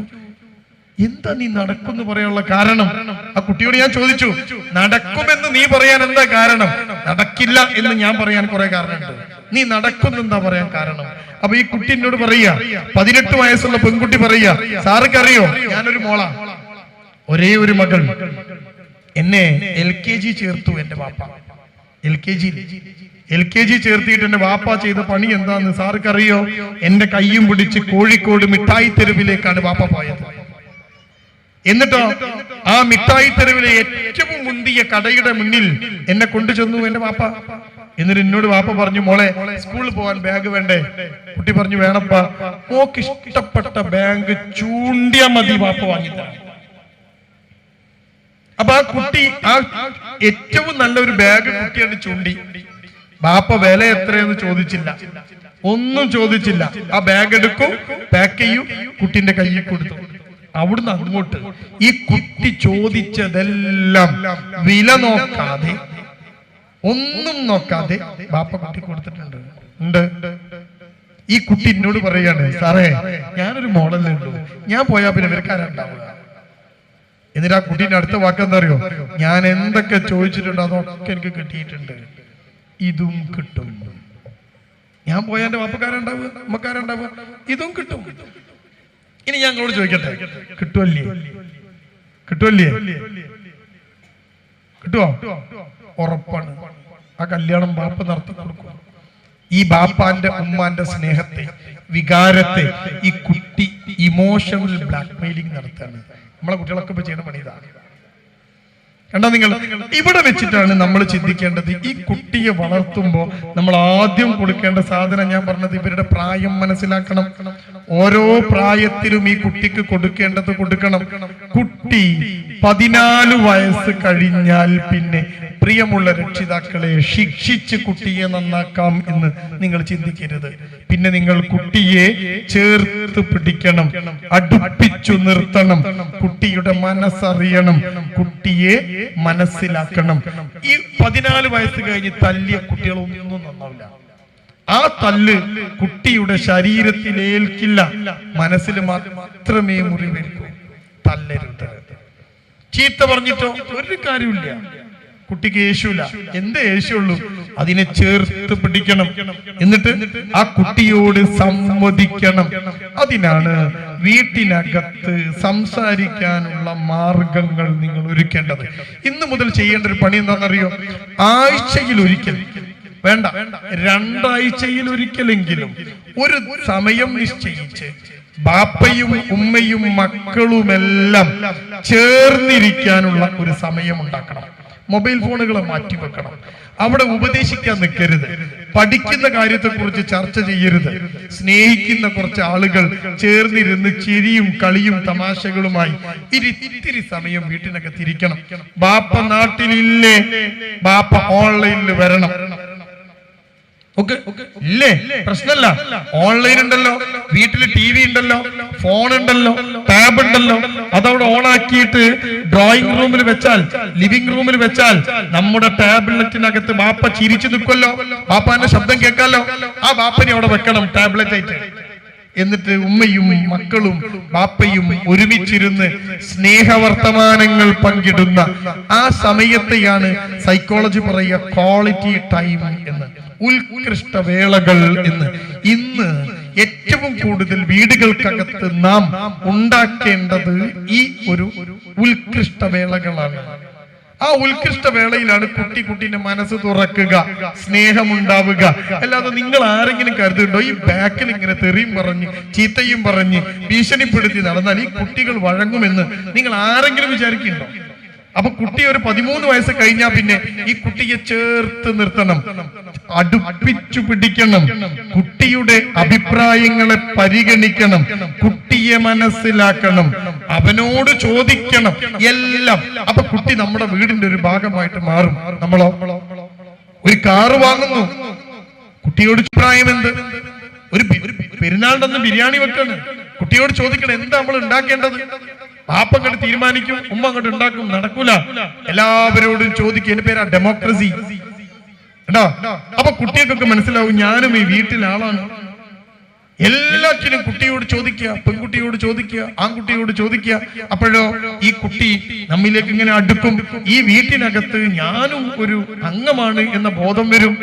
എന്താ നീ നടക്കുമെന്ന് പറയാനുള്ള കാരണം? ആ കുട്ടിയോട് ഞാൻ ചോദിച്ചു, നടക്കുമെന്ന് നീ പറയാൻ എന്താ കാരണം? നടക്കില്ല എന്ന് ഞാൻ പറയാൻ കുറെ കാരണമുണ്ട്. നീ നടക്കുന്നെന്താ പറയാൻ കാരണം? അപ്പൊ ഈ കുട്ടി എന്നോട് പറയാ, 18 വയസ്സുള്ള പെൺകുട്ടി പറയാ, സാർക്ക് അറിയോ ഞാനൊരു മോളാ, ഒരേ ഒരു മകൾ, എന്നെ LKG ചേർത്തു എന്റെ വാപ്പ. LKG ചേർത്തിട്ട് എന്റെ വാപ്പ ചെയ്ത പണി എന്താന്ന് സാർക്കറിയോ? എന്റെ കയ്യും പിടിച്ച് കോഴിക്കോട് മിഠായി തെരുവിലേക്കാണ് വാപ്പ പോയത്. എന്നിട്ടോ ആ മിഠായി തെരുവിലെ ഏറ്റവും മുന്തിയ കടയുടെ മുന്നിൽ എന്നെ കൊണ്ടുചെന്നു എന്റെ വാപ്പ. എന്നിട്ട് എന്നോട് വാപ്പ പറഞ്ഞു, മോളെ സ്കൂളിൽ പോകാൻ ബാഗ് വേണ്ടേ? കുട്ടി പറഞ്ഞു, വേണപ്പാ. മോക്ക് ഇഷ്ടപ്പെട്ട ബാഗ് ചൂണ്ടിയാ മതി, വാപ്പ വാങ്ങിത്തരാം. അപ്പൊ ആ കുട്ടി ആ ഏറ്റവും നല്ലൊരു ബാഗ് കുട്ടിയാണ് ചൂണ്ടി. ബാപ്പ വില എത്രയെന്ന് ചോദിച്ചില്ല, ഒന്നും ചോദിച്ചില്ല. ആ ബാഗ് എടുക്കും, പാക്ക് ചെയ്യും, കുട്ടിന്റെ കയ്യിൽ കൊടുത്തു. അവിടുന്ന് അങ്ങോട്ട് ഈ കുട്ടി ചോദിച്ചതെല്ലാം വില നോക്കാതെ, ഒന്നും നോക്കാതെ ബാപ്പ കുട്ടി കൊടുത്തിട്ടുണ്ട്. ഈ കുട്ടി എന്നോട് പറയാണ്, സാറേ ഞാനൊരു മോഡലേ ഉള്ളൂ, ഞാൻ പോയാ പിന്നെ ഇവർക്കാരുണ്ടാവുക. എന്നിട്ട് ആ കുട്ടീന്റെ അടുത്ത വാക്കെന്താ അറിയോ? ഞാൻ എന്തൊക്കെ ചോദിച്ചിട്ടുണ്ടോ അതൊക്കെ എനിക്ക് കിട്ടിയിട്ടുണ്ട്, ഇതും കിട്ടും. ഞാൻ പോയാ എന്റെ വാപ്പക്കാരുണ്ടാവുക, അമ്മക്കാരുണ്ടാവുക, ഇതും കിട്ടും. ഇനി ഞങ്ങളോട് ചോദിക്കട്ടെ, കിട്ടുമല്ലേ? കിട്ടുവോ? ഉറപ്പാണ്. ആ കല്യാണം ബാപ്പ നടത്തി കൊടുക്കും. ഈ ബാപ്പാന്റെ ഉമ്മാന്റെ സ്നേഹത്തെ, വികാരത്തെ ഈ കുട്ടി ഇമോഷണൽ ബ്ലാക്ക്മെയിലിംഗ് നടത്താണ്. നമ്മളെ കുട്ടികളൊക്കെ ഇപ്പൊ ചെയ്യുന്ന പണി ഇതാണ്. കണ്ടോ നിങ്ങൾ? ഇവിടെ വെച്ചിട്ടാണ് നമ്മൾ ചിന്തിക്കേണ്ടത്. ഈ കുട്ടിയെ വളർത്തുമ്പോൾ നമ്മൾ ആദ്യം കൊടുക്കേണ്ട സാധനം, ഞാൻ പറഞ്ഞത് ഇവരുടെ പ്രായം മനസ്സിലാക്കണം. ഓരോ പ്രായത്തിലും ഈ കുട്ടിക്ക് കൊടുക്കേണ്ടത് കൊടുക്കണം. കുട്ടി 14 വയസ്സ് കഴിഞ്ഞാൽ പിന്നെ പ്രിയമുള്ള രക്ഷിതാക്കളെ ശിക്ഷിച്ച് കുട്ടിയെ നന്നാക്കാം എന്ന് നിങ്ങൾ ചിന്തിക്കരുത്. പിന്നെ നിങ്ങൾ കുട്ടിയെ ചേർത്ത് പിടിക്കണം, അടുപ്പിച്ചു നിർത്തണം, കുട്ടിയുടെ മനസ്സറിയണം, കുട്ടിയെ മനസ്സിലാക്കണം. ഈ 14 വയസ്സ് കഴിഞ്ഞ് തല്ലിയ കുട്ടികളൊന്നും നന്നാവില്ല. ആ തല്ല് കുട്ടിയുടെ ശരീരത്തിൽ ഏൽക്കില്ല, മനസ്സിൽ മാത്രമേ മുറിവേൽക്കൂ. തല്ലരുത്. ചീത്ത പറഞ്ഞിട്ടോ ഒരു കാര്യമില്ല, കുട്ടിക്ക് യേശുല്ല. എന്ത് യേശുള്ളൂ? അതിനെ ചേർത്ത് പിടിക്കണം. എന്നിട്ട് ആ കുട്ടിയോട് സംവദിക്കണം. അതിനാണ് വീട്ടിനകത്ത് സംസാരിക്കാനുള്ള മാർഗങ്ങൾ നിങ്ങൾ ഒരുക്കേണ്ടത്. ഇന്നു മുതൽ ചെയ്യേണ്ട ഒരു പണി എന്താണെന്നറിയോ? ആഴ്ചയിൽ ഒരിക്കൽ വേണ്ട, 2 ആഴ്ചയിൽ ഒരിക്കലെങ്കിലും ഒരു സമയം നിശ്ചയിച്ച് ബാപ്പയും ഉമ്മയും മക്കളുമെല്ലാം ചേർന്നിരിക്കാനുള്ള ഒരു സമയം ഉണ്ടാക്കണം. മൊബൈൽ ഫോണുകളെ മാറ്റിവെക്കണം. അവിടെ ഉപദേശിക്കാൻ നിൽക്കരുത്. പഠിക്കുന്ന കാര്യത്തെക്കുറിച്ച് ചർച്ച ചെയ്യരുത്. സ്നേഹിക്കുന്ന കുറച്ച് ആളുകൾ ചേർന്നിരുന്ന് ചിരിയും കളിയും തമാശകളുമായി ഇത്തിരി സമയം വീട്ടിനകത്തിരിക്കണം. ബാപ്പ നാട്ടിലില്ലേ? ബാപ്പ ഓൺലൈനിൽ വരണം. ഇല്ലേ? പ്രശ്നമല്ല. ഓൺലൈൻ ഉണ്ടല്ലോ, വീട്ടില് TV ഉണ്ടല്ലോ, ഫോൺ ഉണ്ടല്ലോ, ടാബ് ഉണ്ടല്ലോ. അതവിടെ ഓണാക്കിയിട്ട് ഡ്രോയിങ് റൂമിൽ വെച്ചാൽ, ലിവിംഗ് റൂമിൽ വെച്ചാൽ നമ്മുടെ ടാബ്ലറ്റിനകത്ത് ബാപ്പ ചിരിച്ചു നിൽക്കുമല്ലോ, ബാപ്പാന്റെ ശബ്ദം കേൾക്കാമല്ലോ. ആ ബാപ്പനെ അവിടെ വെക്കണം ടാബ്ലറ്റ് ആയിട്ട്. എന്നിട്ട് ഉമ്മയും മക്കളും ബാപ്പയും ഒരുമിച്ചിരുന്ന് സ്നേഹവർത്തമാനങ്ങൾ പങ്കിടുന്ന ആ സമയത്തെയാണ് സൈക്കോളജി പറയുക ക്വാളിറ്റി ടൈം എന്ന്, ഉത്കൃഷ്ട വേളകൾ എന്ന്. ഇന്ന് ഏറ്റവും കൂടുതൽ വീടുകൾക്കകത്ത് നാം ഉണ്ടാക്കേണ്ടത് ഈ ഒരു ഉത്കൃഷ്ട വേളകളാണ്. ആ ഉത്കൃഷ്ട വേളയിലാണ് കുട്ടിന്റെ മനസ്സ് തുറക്കുക, സ്നേഹമുണ്ടാവുക. അല്ലാതെ നിങ്ങൾ ആരെങ്കിലും കരുതുന്നുണ്ടോ ഈ ബാക്കിൽ ഇങ്ങനെ തെറിയും പറഞ്ഞ് ചീത്തയും പറഞ്ഞ് ഭീഷണിപ്പെടുത്തി നടന്നാൽ ഈ കുട്ടികൾ വഴങ്ങുമെന്ന് നിങ്ങൾ ആരെങ്കിലും വിചാരിക്കുന്നുണ്ടോ? അപ്പൊ കുട്ടി ഒരു 13 വയസ്സ് കഴിഞ്ഞാൽ പിന്നെ ഈ കുട്ടിയെ ചേർത്ത് നിർത്തണം, അടുപ്പിച്ചു പിടിക്കണം, കുട്ടിയുടെ അഭിപ്രായങ്ങളെ പരിഗണിക്കണം, കുട്ടിയെ മനസ്സിലാക്കണം, അവനോട് ചോദിക്കണം, എല്ലാം. അപ്പൊ കുട്ടി നമ്മുടെ വീടിന്റെ ഒരു ഭാഗമായിട്ട് മാറും. നമ്മളോ ഒരു കാറ് വാങ്ങുന്നു, കുട്ടിയോട് അഭിപ്രായം എന്ത്? ഒരു പെരുന്നാളിന്റെ ബിരിയാണി വെക്കാണ്, കുട്ടിയോട് ചോദിക്കണം എന്താ നമ്മൾ ഉണ്ടാക്കേണ്ടത്? പാപ്പ അങ്ങോട്ട് തീരുമാനിക്കും, ഉമ്മ അങ്ങോട്ട് ഉണ്ടാക്കും. നടക്കൂല. എല്ലാവരോടും ചോദിക്കും. എന്റെ പേരാ ഡെമോക്രസി. കേട്ടോ? അപ്പൊ കുട്ടികൾക്കൊക്കെ മനസ്സിലാവും ഞാനും ഈ വീട്ടിലാളാണ്. എല്ലാറ്റിനും കുട്ടിയോട് ചോദിക്കുക, പെൺകുട്ടിയോട് ചോദിക്കുക, ആൺകുട്ടിയോട് ചോദിക്കുക. അപ്പോഴോ ഈ കുട്ടി നമ്മിലേക്ക് ഇങ്ങനെ അടുക്കും. ഈ വീട്ടിനകത്ത് ഞാനും ഒരു അംഗമാണ് എന്ന ബോധം വരും.